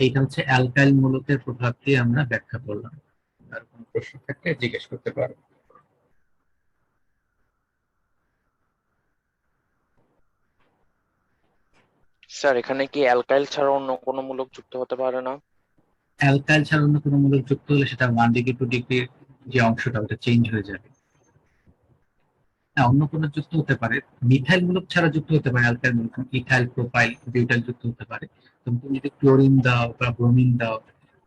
এইটা হচ্ছে অ্যালকাইল মূলকের প্রভাব দিয়ে আমরা ব্যাখ্যা করলাম। আর কোনো প্রশ্ন থাকলে জিজ্ঞেস করতে পারো। স্যার এখানে কি অ্যালকাইল ছাড়া অন্য কোনো মূলক যুক্ত হতে পারে না? অ্যালকাইল ছাড়া অন্য কোনো মূলক যুক্ত হলে সেটা 1 ডিগ্রি 2 ডিগ্রির যে অংশটা ওটা চেঞ্জ হয়ে যাবে। হ্যাঁ, অন্য কোনো যুক্ত হতে পারে, মিথাইল মূলক ছাড়া যুক্ত হতে পারে, অ্যালকাইল মূলক ইথাইল প্রোপাইল বিউটাইল যুক্ত হতে পারে। তুমি যদি ক্লোরিন দাও বা ব্রোমিন দাও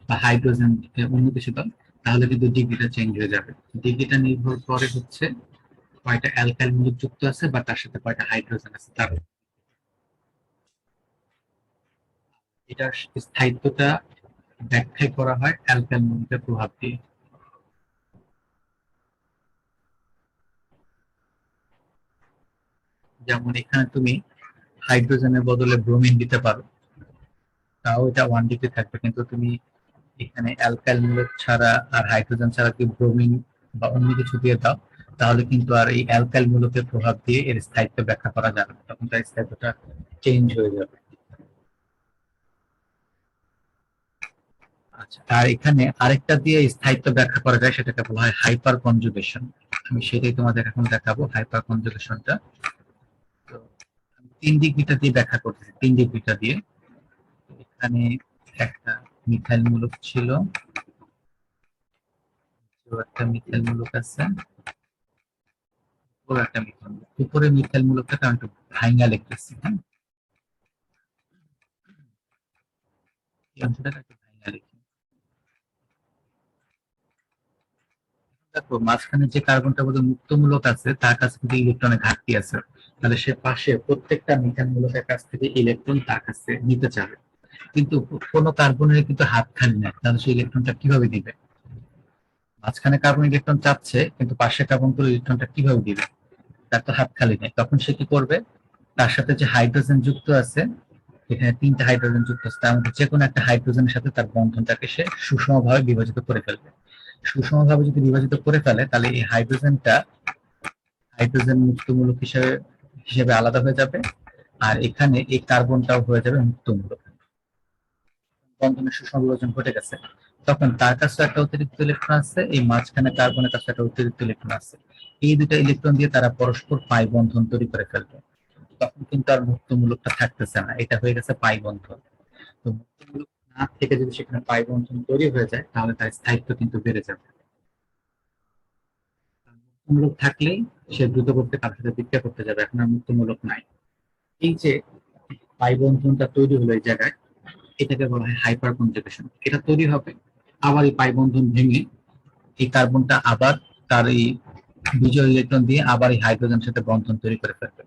বা হাইড্রোজেন অন্য কিছু দাও, তাহলে কিন্তু ডিগ্রিটা চেঞ্জ হয়ে যাবে। ডিগ্রিটা নির্ভর করে হচ্ছে কয়টা অ্যালকাইল মূলক যুক্ত আছে বা তার সাথে কয়টা হাইড্রোজেন আছে তার। এটার স্থায়িত্বটা ব্যাখ্যা করা হয় অ্যালকাইল মূলকের প্রভাব দিয়ে। যেমন এখানে তুমি হাইড্রোজেনের বদলে ব্রোমিন দিতে পারো, তাও এটা 1 ডিগ্রি থাকবে, কিন্তু তুমি এখানে অ্যালকাইল মূলক ছাড়া আর হাইড্রোজেন ছাড়া কি ব্রোমিন বা অন্য কিছু দিয়ে দাও, তাহলে কিন্তু আর এই অ্যালকাইল মূলকের প্রভাব দিয়ে এর স্থায়িত্ব ব্যাখ্যা করা যাবে না, তখন তার স্থায়িত্বটা চেঞ্জ হয়ে যাবে। আচ্ছা, আর এখানে আরেকটা দিয়ে স্থায়িত্ব ব্যাখ্যা করা যায়, সেটাকে বলা হয় হাইপার কনজুগেশন। আমি সেটাই তোমাদের এখন দেখাবো, হাইপার কনজুগেশনটা। তো আমি 3 ডিগ্রিটা দিয়ে ব্যাখ্যা করতেছি, 3 ডিগ্রিটা দিয়ে। এখানে একটা মিথাইল মূলক ছিল, একটা মিথাইল মূলক আছে, উপরে একটা মিথাইল মূলক। উপরে মিথাইল মূলকটাকে আমি একটু ভাঙা লিখতেছি, হ্যাঁ, এই অংশটাকে একটু ভাঙা লিখি। দেখো মাঝখানে যে কার্বনটা বোধহয় মুক্তমূলক আছে, তার কাছে কিন্তু ইলেকট্রনের ঘাটতি আছে, তাহলে সে পাশে প্রত্যেকটা মিথাইল মূলকের কাছ থেকে ইলেকট্রন তার কাছে নিতে চাবে, কিন্তু কোনো কার্বনের কিন্তু হাত খালি নাই, তাহলে সে ইলেকট্রনটা কিভাবে দিবে? মাঝখানে কার্বন ইলেকট্রন চাচ্ছে, কিন্তু পাশে কার্বন গুলো ইলেকট্রনটা কিভাবে দিবে? তার তো হাত খালি নেই, তখন সে কি করবে? তার সাথে যে হাইড্রোজেন যুক্ত আছে, এখানে 3টা হাইড্রোজেন যুক্ত আছে, তার মধ্যে যে কোনো একটা হাইড্রোজেনের সাথে তার বন্ধনটাকে সে সুষমভাবে বিভাজিত করে ফেলবে। সুষমভাবে যদি বিভাজিত করে ফেলে, তাহলে এই হাইড্রোজেনটা হাইড্রোজেন মুক্তমূলক হিসেবে হিসেবে আলাদা হয়ে যাবে, আর এখানে এই কার্বনটাও হয়ে যাবে মুক্তমূলক। বন্ধনের সুষম বিভাজন ঘটে গেছে, তখন তার কাছে একটা অতিরিক্ত ইলেকট্রন আছে, এই মাঝখানে কার্বনের কাছে একটা অতিরিক্ত ইলেকট্রন আছে, এই দুটা ইলেকট্রন দিয়ে তারা পরস্পর পাই বন্ধন তৈরি করে ফেলবে। তখন কিন্তু আর মুক্তমূলকটা থাকতেছে না, এটা হয়ে গেছে পাই বন্ধন। তো মুক্তমূলক না থেকে যদি সেখানে পাই বন্ধন তৈরি হয়ে যায়, তাহলে তার স্থায়িত্ব কিন্তু বেড়ে যাবে। মুক্তমূলক থাকলেই সে দ্রুত করতে কারোর সাথে বিক্রিয়া করতে যাবে, এখন আর মুক্তমূলক নাই। এই যে পাই বন্ধনটা তৈরি হলো এই জায়গায়, এটাকে বলা হয় হাইপার কনজুগেশন। এটা তৈরি হবে, আবার এই পাই বন্ধন ভেঙে এই কার্বনটা আবার তার এই বিজোড় ইলেকট্রন দিয়ে আবার এই হাইড্রোজেনের সাথে বন্ধন তৈরি করে ফেলবে।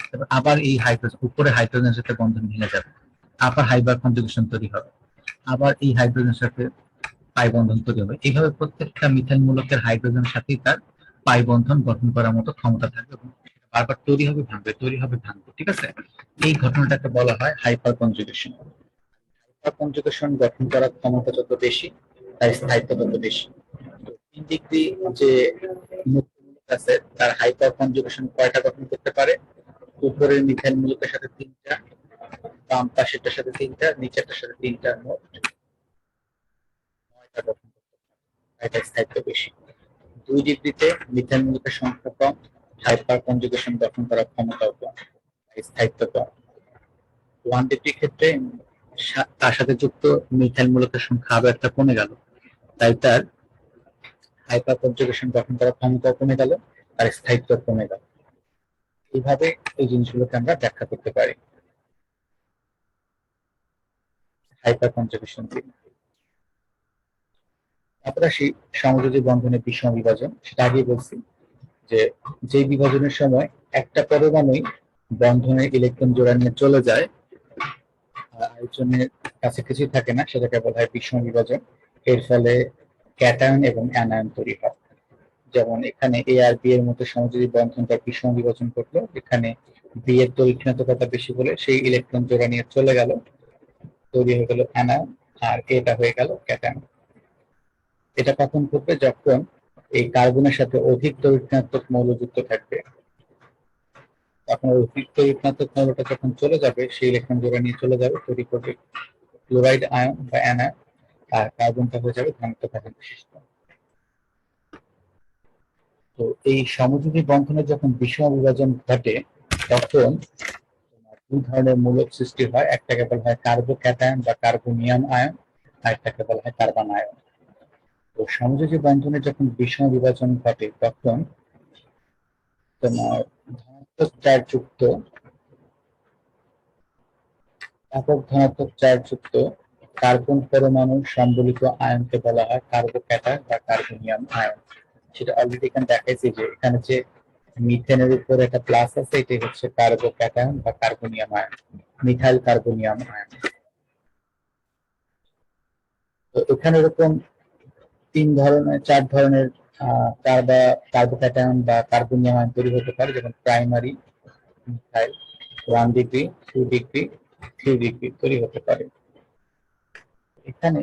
তারপর আবার এই হাইড্রোজেন উপরে হাইড্রোজেনের সাথে বন্ধন ভেঙে যাবে, আবার হাইপার কনজুগেশন তৈরি হবে, আবার এই হাইড্রোজেনের সাথে পাই বন্ধন তৈরি হবে। এইভাবে প্রত্যেকটা মিথাইল মূলকের হাইড্রোজেনের সাথেই তার পাই বন্ধন গঠন করার মতো ক্ষমতা থাকবে, এবং বারবার তৈরি হবে ভাঙবে, তৈরি হবে ভাঙবে, ঠিক আছে? এই ঘটনাটাকে বলা হয় হাইপার কনজুগেশন। হাইপার কনজুগেশন গঠন করার ক্ষমতা যত বেশি, তার স্থায়িত্ব তত বেশি। তিন ডিগ্রি যে মূলক আছে, তার হাইপার কনজুগেশন কয়টা গঠন করতে পারে? উপরের মিথাইল মূলকের সাথে 3টা, বাম পাশেরটার সাথে 3টা, নিচেরটার সাথে 3টা, মোট 9টা গঠন করতে পারে। এটা স্থায়িত্ব বেশি। 2 ডিগ্রিতে মিথাইল মূলকের সংখ্যা কম, হাইপার কনজুগেশন গঠন করার ক্ষমতাও কম, স্থায়িত্ব কম। 1 ডিগ্রি ক্ষেত্রে তার সাথে যুক্ত মিথাইল মূলকের সংখ্যা আরো একটা কমে গেল, তাই তার হাইপার কনজুগেশন গঠন করার ক্ষমতাও কমে গেল, আর স্থায়িত্ব কমে গেল। এইভাবে এই জিনিসগুলোকে আমরা ব্যাখ্যা করতে পারি হাইপার কনজুগেশন দিয়ে। তারপর আসি সমযোজী বন্ধনের বিষম বিভাজন। সেটা আগেই বলছি যে, যে বিভাজনের সময় একটা পরমাণুই বন্ধনের ইলেকট্রন জোড়া নিয়ে চলে যায়, আরেকজনের কাছে কিছুই থাকে না, সেটাকে বলা হয় বিষম বিভাজন। এর ফলে ক্যাটায়ন এবং অ্যানায়ন তৈরি হয়। যেমন এখানে এ আর বি এর মধ্যে সমযোজী বন্ধনটা বিষম বিভাজন করলো, এখানে বি এর তড়িৎঘাতকতা বেশি বলে সেই ইলেকট্রন জোড়া নিয়ে চলে গেল, তৈরি হয়ে গেল অ্যানায়ন, আর এটা হয়ে গেল ক্যাটায়ন। এটা কখন ঘটবে? যখন এই কার্বনের সাথে অধিক তড়িৎ-ঋণাত্মক মৌল যুক্ত থাকবে, তখন অধিক তড়িৎ-ঋণাত্মক মৌলটা যখন চলে যাবে, সেই ইলেকট্রন জোড়া নিয়ে চলে যাবে, তৈরি করবে ক্লোরাইড আয়ন বা অ্যানায়ন, আর কার্বনটা হয়ে যাবে ঘনত্ব কার্বন বিশিষ্ট। তো এই সমযোজী বন্ধনের যখন বিষম বিভাজন ঘটে, তখন 2 ধরনের মূলক সৃষ্টি হয়, একটাকে বলা হয় কার্বোক্যাটায়ন বা কার্বোনিয়াম আয়ন, আর একটাকে বলা হয় কার্বন আয়ন। তো সমযোজী বন্ধনের যখন বিষম বিভাজন ঘটে, তখন তোমার ধনাত্মক চার্জযুক্ত একক ধনাত্মক চার্জযুক্ত কার্বন পরমাণু সম্বলিত আয়নকে বলা হয় কার্বোক্যাটায়ন বা কার্বোনিয়াম আয়ন। সেটা অলরেডি এখানে দেখাইছি যে এখানে যে মিথেনের উপরে একটা প্লাস আছে, এটাই হচ্ছে কার্বোক্যাটায়ন বা carbonium ion, methyl carbonium ion. তো এখানে এরকম 4 ধরনের কার্বোক্যাটায়ন বা কার্বোনিয়াম আয়ন তৈরি হতে পারে, যেমন primary methyl 1 degree, 2 degree, 3 degree তৈরি হতে পারে। এখানে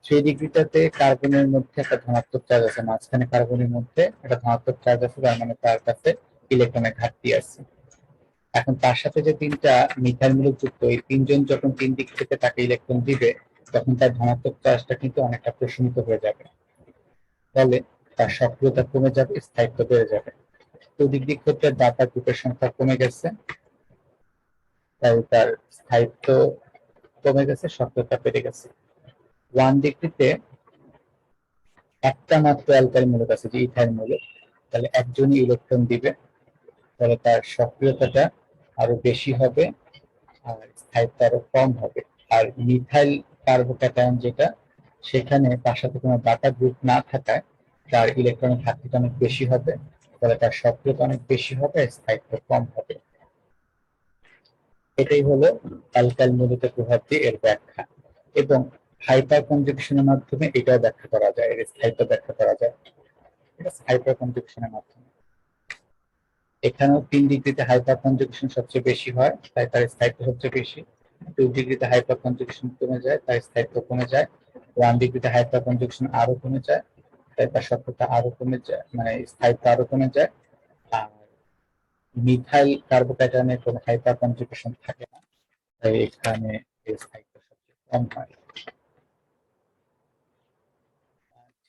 3 ডিগ্রিটাতে কার্বনের মধ্যে একটা ধনাত্মক চার্জ আছে, মাঝখানে কার্বনের মধ্যে একটা ধনাত্মক চার্জ আছে, তার মানে তার কাছে ইলেকট্রনের ঘাটতি আছে। এখন তার সাথে যে তিনটা মিথাইল মূলক যুক্ত, এই তিনজন যখন তিন দিক থেকে তাকে ইলেকট্রন দিবে তখন তার ধনাত্মক চার্জটা কিন্তু অনেকটা প্রশমিত হয়ে যাবে, ফলে তার সক্রিয়তা কমে যাবে, স্থায়িত্ব বেড়ে যাবে। তো দিক ক্ষেত্রে ডাটা গ্রুপের সংখ্যা কমে গেছে, তাই তার স্থায়িত্ব কমে গেছে, সক্রিয়তা বেড়ে গেছে। 1 ডিগ্রিতে একটা মাত্র অ্যালকাইল মূলক আছে, যে ইথাইল মূলক, তাহলে একজনই ইলেকট্রন দিবে, তাহলে তার সক্রিয়তাটা আরো বেশি হবে আর স্থায়িত্ব আরো কম হবে। আর মিথাইল কার্বোক্যাটায়ন যেটা, সেখানে তার সাথে কোনো ডাটা গ্রুপ না থাকায় তার ইলেকট্রনের ঘাটতিটা অনেক বেশি হবে, ফলে তার সক্রিয়তা অনেক বেশি হবে, স্থায়িত্ব কম হবে। এটাই হলো অ্যালকাইল মূলকের প্রভাব দিয়ে এর ব্যাখ্যা। এবং হাইপার কনজুগেশনের মাধ্যমে এটাও ব্যাখ্যা করা যায়, এর স্থায়িত্ব ব্যাখ্যা করা যায়। এটা হাইপার কনজুগেশনের মাধ্যমে। এখানেও 3 ডিগ্রিতে হাইপার কনজুগেশন সবচেয়ে বেশি হয়, তাই তার স্থায়িত্ব সবচেয়ে বেশি। 2 ডিগ্রিতে হাইপার কনজুগেশন কমে যায়, তার স্থায়িত্ব কমে যায়। 1 ডিগ্রিতে হাইপার কনজুগেশন আরো কমে যায়, তাই তার সক্রিয়তা আরো কমে যায়, মানে স্থায়িত্ব আরো কমে যায়। আর মিথাইল কার্বোক্যাটায়নের কোনো হাইপার কনজুগেশন থাকে না, তাই এখানে এর স্থায়িত্ব সবচেয়ে কম হয়।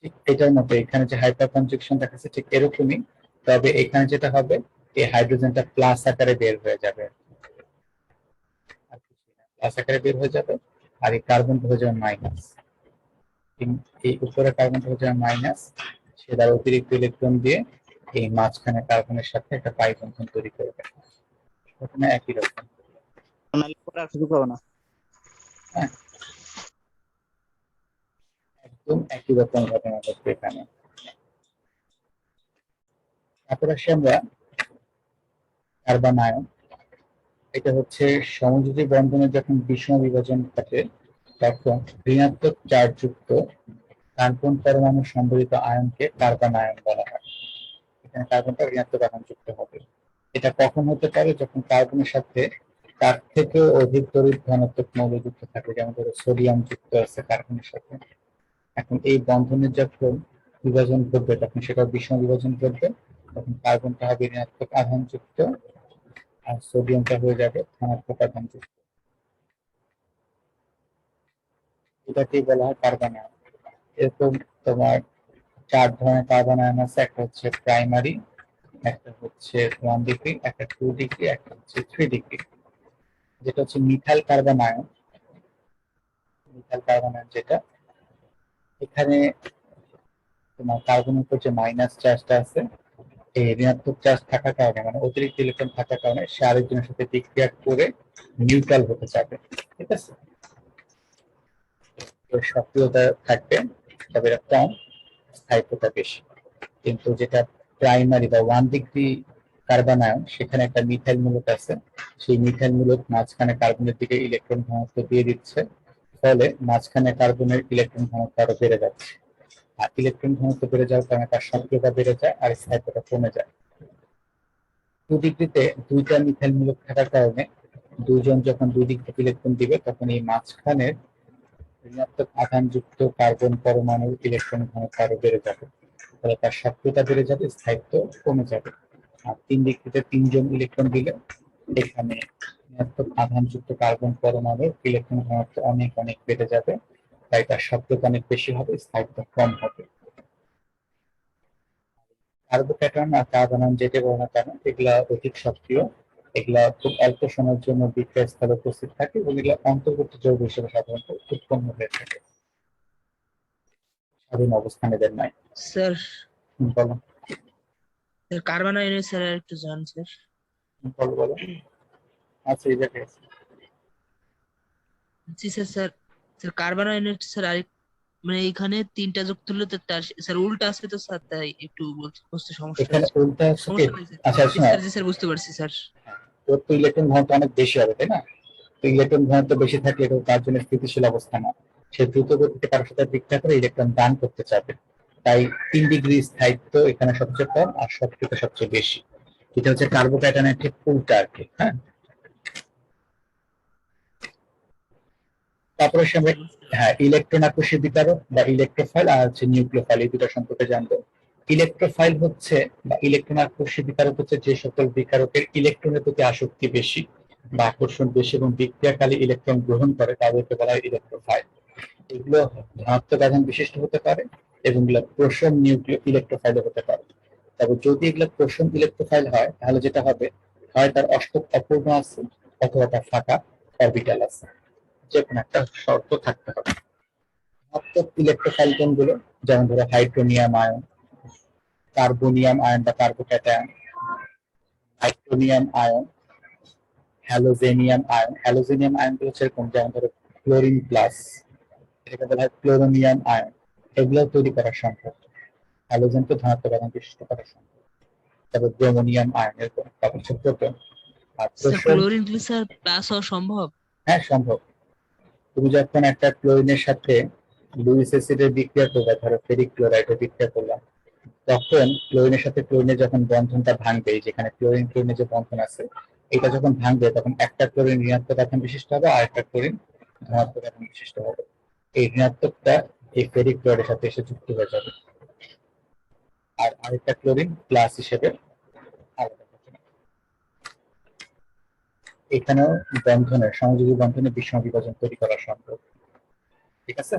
ঠিক এটার মতো এখানে যে হাইপার কনজুগেশন দেখাচ্ছে ঠিক এরকমই, তবে এখানে যেটা হবে, এই হাইড্রোজেনটা প্লাস আকারে বের হয়ে যাবে, আর কিছুই না, প্লাস আকারে বের হয়ে যাবে। আর এই কার্বনটা হয়ে যাবে মাইনাস, এই উপরে কার্বনটা হয়ে যাবে মাইনাস, সে তার অতিরিক্ত ইলেকট্রন দিয়ে এই মাঝখানে কার্বনের সাথে একটা পাই বন্ধন তৈরি করবে। ঘটনা একই রকম, হ্যাঁ, একদম একই রকম ঘটনা ঘটবে এখানে। তারপর আসি আমরা কার্বন আয়ন। এটা হচ্ছে সমযোজী বন্ধনের যখন বিষম বিভাজন ঘটে, তখন ঋণাত্মক চার্জযুক্ত কার্বন পরমাণু সম্বলিত আয়নকে কার্বন আয়ন বলা হয়। এখানে কার্বনটা ঋণাত্মক আয়ন যুক্ত হবে। এটা কখন হতে পারে, যখন কার্বনের সাথে তার থেকেও অধিক তড়িৎ ধনাত্মক মৌল যুক্ত থাকে, যেমন ধরো সোডিয়াম যুক্ত আছে কার্বনের সাথে। এখন এই বন্ধনের যখন বিভাজন ঘটবে, তখন সেটা বিষম বিভাজন ঘটবে, তখন কার্বনটা হবে ঋণাত্মক আধান যুক্ত আর সোডিয়ামটা হয়ে যাবে ধনাত্মক আধান যুক্ত। এটাকেই বলা হয় কার্বন আয়ন। এরকম তোমার 4 ধরনের কার্বন আয়ন আছে, একটা হচ্ছে প্রাইমারি, একটা হচ্ছে 1 ডিগ্রি, একটা 2 ডিগ্রি, একটা হচ্ছে 3 ডিগ্রি। যেটা হচ্ছে methyl carbon ion, methyl carbon ion যেটা, এখানে তোমার কার্বনের উপর যে মাইনাস চার্জটা আছে, এই ঋণাত্মক চার্জ থাকার কারণে, মানে অতিরিক্ত ইলেকট্রন থাকার কারণে সে আরেকজনের সাথে বিক্রিয়া করে নিউট্রাল হতে যাবে, ঠিক আছে। এর সক্রিয়তা থাকবে, তবে এটা কম, স্থায়িত্বটা বেশি। কিন্তু যেটা প্রাইমারি বা 1 ডিগ্রি কার্বন আয়ন, সেখানে একটা মিথাইল মূলক আছে, সেই মিথাইল মূলক মাঝখানে কার্বনের দিকে ইলেকট্রন ঘনত্ব দিয়ে দিচ্ছে, ফলে মাঝখানে কার্বনের ইলেকট্রন ঘনত্ব আরো বেড়ে যাচ্ছে। আর ইলেকট্রন ঘনত্ব বেড়ে যাওয়ার কারণে তার সক্রিয়তা বেড়ে যায় আর স্থায়িত্বটা কমে যায়। 2 ডিগ্রিতে দুইটা মিথাইল মূলক থাকার কারণে দুইজন যখন 2 দিক থেকে ইলেকট্রন দিবে, তখন এই মাঝখানের ঋণাত্মক আধানযুক্ত কার্বন পরমাণুর ইলেকট্রন ঘনত্ব আরো বেড়ে যাবে, ফলে তার সক্রিয়তা বেড়ে যাবে, স্থায়িত্ব কমে যাবে। আর 3 ডিগ্রিতে 3 জন ইলেকট্রন দিলে এখানে ঋণাত্মক আধানযুক্ত কার্বন পরমাণুর ইলেকট্রন ঘনত্ব অনেক অনেক বেড়ে যাবে, তাই তার সক্রিয়তা অনেক বেশি হবে, স্থায়িত্ব কম হবে। কার্বোক্যাটায়ন আর কার্বন আয়ন যেটা বলো না কেন, এগুলা অধিক সক্রিয়, এগুলা খুব অল্প সময়ের জন্য বিক্রিয়া স্থলে উপস্থিত থাকে এবং এগুলা অন্তর্বর্তী যৌগ হিসেবে সাধারণত উৎপন্ন হয়ে থাকে, স্বাধীন অবস্থানে এদের নাই। স্যার বলো স্যার কার্বন আয়নের স্যার আর একটু জান স্যার। বলো বলো। আচ্ছা, এই জায়গায় আছে। জি স্যার স্যার স্যার কার্বন আয়নের স্যার আরেক মানে এখানে তিনটা যুক্ত হলে তো তার স্যার উল্টা আছে তো স্যার, তাই একটু বুঝতে সমস্যা এখানে হয়েছে। উল্টা আছে কি? সমস্যা হয়েছে আচ্ছা জি শোনো, স্যার, জি স্যার বুঝতে পারছি স্যার। তোর তো ইলেকট্রন ঘনত্ব অনেক বেশি হবে, তাই না? তো ইলেকট্রন ঘনত্ব বেশি থাকলে এটা তার জন্য স্থিতিশীল অবস্থা না, সে দ্রুত গতিতে কারোর সাথে বিক্রিয়া করে ইলেকট্রন দান করতে চাবে। তাই 3 ডিগ্রি স্থায়িত্ব এখানে সবচেয়ে কম আর সক্রিয়তা সবচেয়ে বেশি। এটা হচ্ছে কার্বোক্যাটায়নের ঠিক উল্টা আর কি, হ্যাঁ। তারপরে হচ্ছে আমরা ইলেকট্রন আকর্ষী বিকারক বা ইলেকট্রোফাইল আর হচ্ছে নিউক্লিওফাইল এই দুটো সম্পর্কে জানবো। ইলেকট্রোফাইল হচ্ছে বা ইলেকট্রন আকর্ষী বিকারক হচ্ছে যে সকল বিকারকের ইলেকট্রনের প্রতি আসক্তি বেশি বা আকর্ষণ বেশি এবং বিক্রিয়াকালে ইলেকট্রন গ্রহণ করে তাদেরকে বলা হয় ইলেকট্রোফাইল। এগুলো ধনাত্মক আধান বিশিষ্ট হতে পারে এবং এগুলো প্রোশন নিউক্লিয় ইলেকট্রোফাইল হতে পারে। তবে যদি এগুলো প্রোশন ইলেকট্রোফাইল হয় তাহলে যেটা হবে, হয় তার অষ্টক অপূর্ণ আছে অথবা তার ফাঁকা অরবিটাল আছে, যে কোনো একটা শর্ত থাকতে হবে। ধনাত্মক ইলেকট্রোফাইল কোনগুলো? যেমন ধরো হাইড্রোনিয়াম আয়ন, কার্বোনিয়াম আয়ন বা carbocation, hydronium ion, halogenium ion. Halogenium ion গুলো হচ্ছে এরকম, যেমন ধরো ক্লোরিন প্লাস, এটাকে বলা হয় ক্লোরোনিয়াম আয়ন। এগুলো তৈরি করা সম্ভব, হ্যালোজেনকে ধনাত্মক আয়ন বিশিষ্ট করা সম্ভব। তারপর ব্রোমোনিয়াম আয়ন, এরকম। তারপর হচ্ছে প্রোটন আর স্যার প্রোশন। ক্লোরিন কি স্যার প্লাস হওয়া সম্ভব? হ্যাঁ, সম্ভব। তুমি যখন একটা ক্লোরিনের সাথে লুইস অ্যাসিডের বিক্রিয়া করবে, ধরো ফেরিক ক্লোরাইডের বিক্রিয়া করলাম, তখন ক্লোরিনের সাথে ক্লোরিনের যখন বন্ধনটা ভাঙবে, যেখানে ক্লোরিন ক্লোরিনের যে বন্ধন আছে এটা যখন ভাঙবে, তখন একটা ক্লোরিন ঋণাত্মক আধান বিশিষ্ট হবে আর একটা ক্লোরিন ধনাত্মক আধান বিশিষ্ট হবে। এই ঋণাত্মকটা এই ফেরিক ক্লোরাইডের সাথে এসে যুক্ত হয়ে যাবে আর আরেকটা ক্লোরিন প্লাস হিসেবে আলাদা হবে। এখানেও বন্ধনের সংযোগী বন্ধনে বিষম বিভাজন তৈরি করা সম্ভব। ঠিক আছে,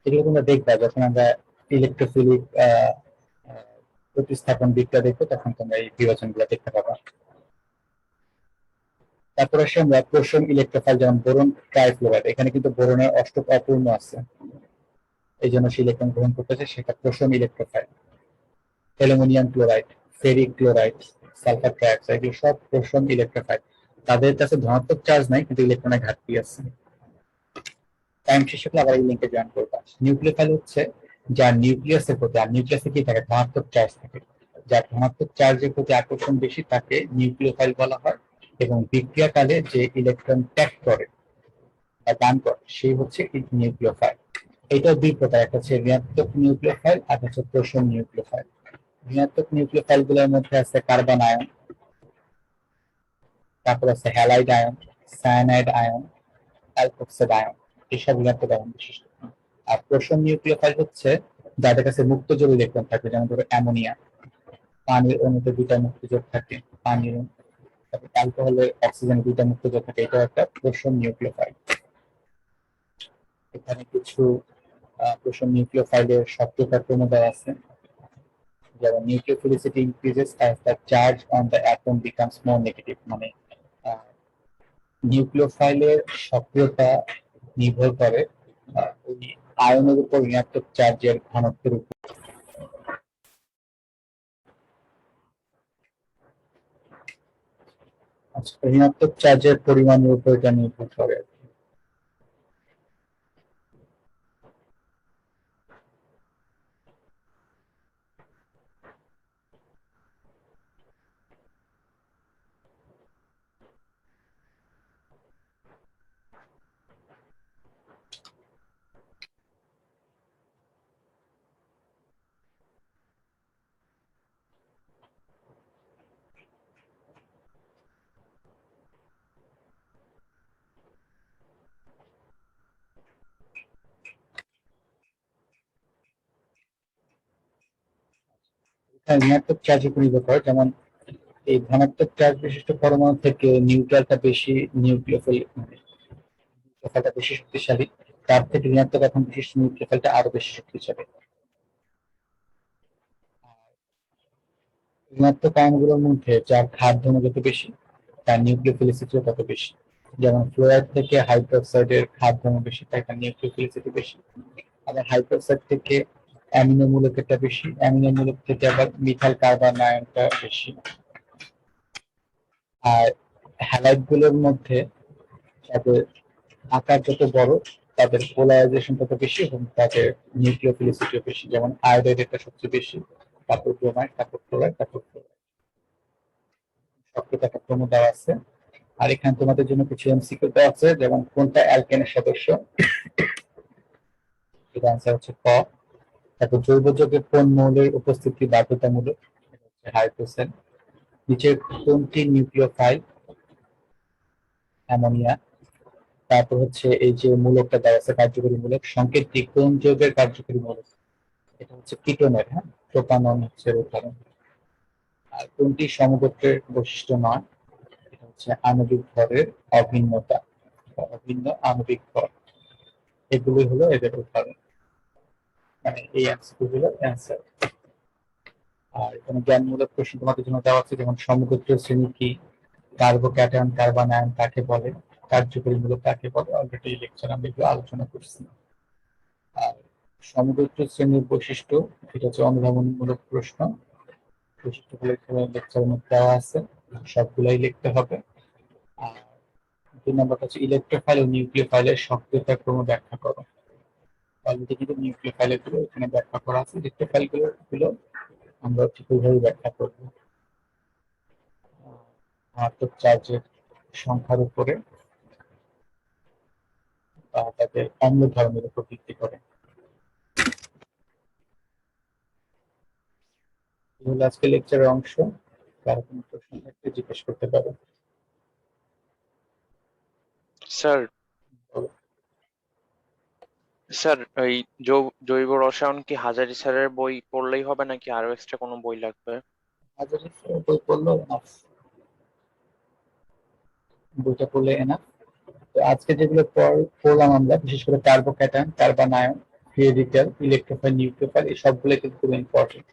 এগুলো তোমরা দেখবা যখন আমরা ইলেকট্রোফিলিক প্রতিস্থাপন বিক্রিয়া দেখবো, তখন তোমরা এই বিভাজন গুলো দেখতে পাবা। তারপর আসে আমরা প্রোশন ইলেকট্রোফাইল, যেমন বোরন ট্রাইফ্লোরাইড। এখানে কিন্তু বোরনের অষ্টক অপূর্ণ আছে, এই জন্য সে ইলেকট্রন গ্রহণ করতেছে, সেটা প্রোশন electrophile. Aluminium chloride, ferric chloride, sulphur trioxide, এগুলো সব প্রোশন ইলেকট্রোফাইল। তাদের কাছে ধনাত্মক চার্জ নাই কিন্তু ইলেকট্রনের ঘাটতি আছে। টাইম শেষ হলে আবার এই লিঙ্কে জয়েন করবা। নিউক্লিওফাইল হচ্ছে যার নিউক্লিয়াসের প্রতি, আর নিউক্লিয়াসে কি থাকে, ধনাত্মক চার্জ থাকে। যার ধনাত্মক চার্জের প্রতি আকর্ষণ বেশি তাকে নিউক্লিওফাইল বলা হয়, এবং বিক্রিয়াকালে যে ইলেকট্রন ত্যাগ করে বা দান করে সেই হচ্ছে নিউক্লিওফাইল। এটা দুই প্রকার, একটা হচ্ছে ঋণাত্মক নিউক্লিওফাইল আর হচ্ছে প্রোশন নিউক্লিওফাইল। ঋণাত্মক নিউক্লিওফাইল গুলোর মধ্যে আছে কার্বন আয়ন, তারপর আছে halide ion, cyanide ion, alkoxide ion, এসব ঋণাত্মক আয়ন বিশিষ্ট। আর প্রোশন নিউক্লিওফাইল হচ্ছে যাদের কাছে মুক্ত জোড় ইলেকট্রন থাকে, যেমন ধরো অ্যামোনিয়া, পানির অণুতে দুইটা মুক্ত জোড় থাকে, পানির অণু। তারপর অ্যালকোহলের অক্সিজেনের দুইটা মুক্ত জোড় থাকে, এটা একটা প্রোশন নিউক্লিওফাইল। এখানে কিছু প্রোশন নিউক্লিওফাইলের সক্রিয়তার ক্রম দেওয়া আছে, যেমন nucleophilicity increases as the charge on the atom becomes more negative. মানে নিউক্লিওফাইলের সক্রিয়তা নির্ভর করে ওই আয়নের উপর ঋণাত্মক চার্জের ঘনত্বের উপর। আচ্ছা, ঋণাত্মক চার্জের পরিমাণের উপর এটা নির্ভর করে। ঋণাত্মক চার্জের উপর নির্ভর করে, যেমন এই ধনাত্মক চার্জ বিশিষ্ট পরমাণু থেকে নিউট্রালটা বেশি, নিউক্লিওফাইলটা বেশি শক্তিশালী, তার থেকে ঋণাত্মক আধান বিশিষ্ট নিউক্লিওফাইলটা আরো বেশি শক্তিশালী। ঋণাত্মক আয়নগুলোর মধ্যে যার খাদ্য যত বেশি তার নিউক্লিওফিলিসিটিও তত বেশি। যেমন ফ্লোরাইড থেকে হাইড্রোক্সাইডের খাদ্য বেশি, তাই তার নিউক্লিওফিলিসিটি বেশি। আবার হাইড্রোক্সাইড থেকে অ্যামিনো মূলকটা বেশি, অ্যামিনো মূলক থেকে আবার মিথাইল কার্বন আয়নটা বেশি। আর হ্যালাইড গুলোর মধ্যে তাদের আকার যত বড় তাদের পোলারাইজেশন তত বেশি এবং তাদের নিউক্লিওফিলিসিটিও বেশি। যেমন আয়োডাইড এটা সবচেয়ে বেশি, তারপর ব্রোমাইড, তারপর ক্লোরাইড, তারপর ফ্লোরাইড। সবকিছু একটা ক্রম দেওয়া আছে। আর এখানে তোমাদের জন্য কিছু এমসিকিউ দেওয়া আছে, যেমন কোনটা অ্যালকেনের সদস্য, এর আনসার হচ্ছে ক। তারপর জৈব যৌগের কোন মৌলের উপস্থিতি বাধ্যতামূলক, এটা হচ্ছে হাইড্রোজেন। নিচের কোনটি নিউক্লিওফাইল, অ্যামোনিয়া। তারপর হচ্ছে এই যে মূলকটা দেওয়া আছে কার্যকরী মূলক, সংকেতটি কোন যৌগের কার্যকরী মূলক? এটা হচ্ছে কিটোনের, হ্যাঁ, প্রোপানন হচ্ছে এর উদাহরণ। আর কোনটি সমগোত্রের বৈশিষ্ট্য নয়? এটা হচ্ছে আণবিক ভরের অভিন্নতা, অভিন্ন আণবিক ভর, এগুলোই হলো এদের উদাহরণ। মানে এই অ্যান্সার হলো অ্যান্সার। আর এখানে জ্ঞানমূলক প্রশ্ন তোমাদের জন্য দেওয়া আছে, যেমন সমগোত্রীয় শ্রেণী কি, কার্বোক্যাটায়ন কার্বানায়ন কাকে বলে, কার্যকরী মূলক কাকে বলে, অলরেডি এই লেকচার আমরা এগুলো আলোচনা করছি। আর সমগোত্রীয় শ্রেণীর বৈশিষ্ট্য, এটা হচ্ছে অনুধাবনমূলক প্রশ্ন, বৈশিষ্ট্যগুলো এখানে লেকচারের মধ্যে দেওয়া আছে, সবগুলাই লিখতে হবে। আর 2 নম্বরটা হচ্ছে ইলেকট্রোফাইল ও নিউক্লিওফাইলের সক্রিয়তা ক্রম ব্যাখ্যা করো। অলরেডি কিন্তু নিউক্লিওফাইলের গুলো এখানে ব্যাখ্যা করা আছে, ইলেকট্রোফাইল গুলো আমরা ঠিক ওইভাবে ব্যাখ্যা করব। ধনাত্মক চার্জের সংখ্যার উপরে বা তাদের অম্ল ধর্মের উপর ভিত্তি করে। এই হলো আজকে লেকচারের অংশ। কারো কোনো প্রশ্ন থাকলে জিজ্ঞেস করতে পারো। স্যার স্যার এই জৈব রসায়ন কি হাজারি স্যারের বই পড়লেই হবে নাকি আরো এক্সট্রা কোনো বই লাগবে? হাজারি বই পড়লেও এনাফ, বইটা পড়লে এনাফ। তো আজকে যেগুলো পড়লাম আমরা, বিশেষ করে carbocation carbanion free radical electrophile nucleophile, এই সবগুলো কিন্তু খুব ইম্পর্টেন্ট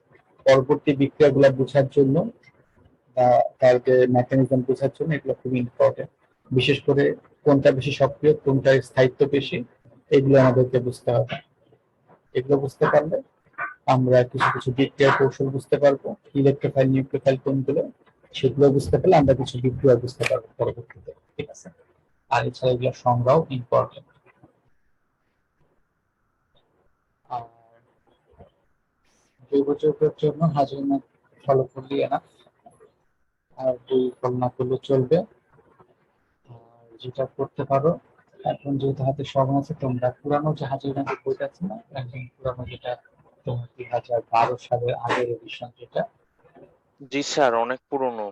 পরবর্তী বিক্রিয়াগুলো বোঝার জন্য বা তার যে মেকানিজম বোঝার জন্য, এগুলো খুব ইম্পর্টেন্ট। বিশেষ করে কোনটা বেশি সক্রিয়, কোনটার স্থায়িত্ব বেশি, এগুলো আমাদেরকে বুঝতে হবে। এগুলো বুঝতে পারলে আমরা কিছু কিছু বিক্রিয়ার কৌশল বুঝতে পারবো, ইলেকট্রোফাইল নিউক্লিওফাইল কোনগুলো, সেগুলো বুঝতে পারলে আমরা কিছু বিক্রিয়া বুঝতে পারবো পরবর্তীতে, ঠিক আছে। আর এছাড়া এগুলো সংজ্ঞাও ইম্পর্টেন্ট। আর জৈব যৌগের জন্য হাজার মাস ফলো করলে না, আর বই ফলো না করলে চলবে। আর যেটা করতে পারো, এখন যেহেতু হাতে সময় আছে, তোমরা পুরানো যে হাজার নাকি বইটা আছে না, একদম পুরানো, যেটা তোমার 2012 সালের আগের এডিশন, যেটা জি স্যার, অনেক পুরনো।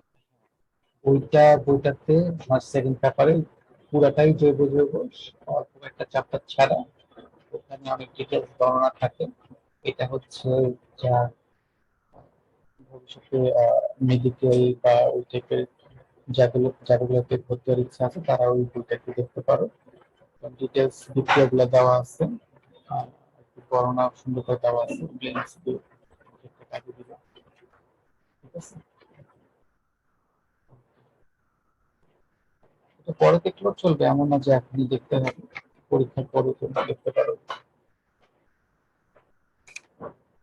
বইটাতে তোমার সেকেন্ড পেপারে পুরাটাই জৈব যৌগ, অল্প একটা চ্যাপ্টার ছাড়া ওখানে অনেক ডিটেলস বর্ণনা থাকে। এটা হচ্ছে যা ভবিষ্যতে মেডিকেল বা ওই টাইপের যাগুলোতে ভর্তি হওয়ার ইচ্ছা আছে, তারা ওই বইটা একটু দেখতে পারো। ডিটেলস বিক্রিয়াগুলো দেওয়া আছে, আর একটু বর্ণনা সুন্দর করে দেওয়া আছে, ব্লেন্স দিয়ে দেখতে কাজে দিবে, ঠিক আছে। এটা পরে দেখলেও চলবে, এমন না যে এখনই দেখতে হবে, পরীক্ষার পরে তোমরা দেখতে পারো,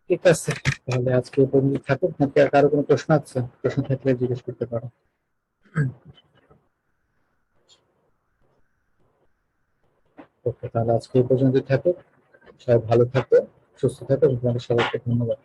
ঠিক আছে। তাহলে আজকে এই পর্যন্ত থাকুক, নাকি আর কারো কোনো প্রশ্ন আছে? প্রশ্ন থাকলে জিজ্ঞেস করতে পারো। ওকে, তাহলে আজকে এই পর্যন্ত থাকুক। সবাই ভালো থাকো, সুস্থ থাকো, এবং তোমাদের সবাইকে ধন্যবাদ।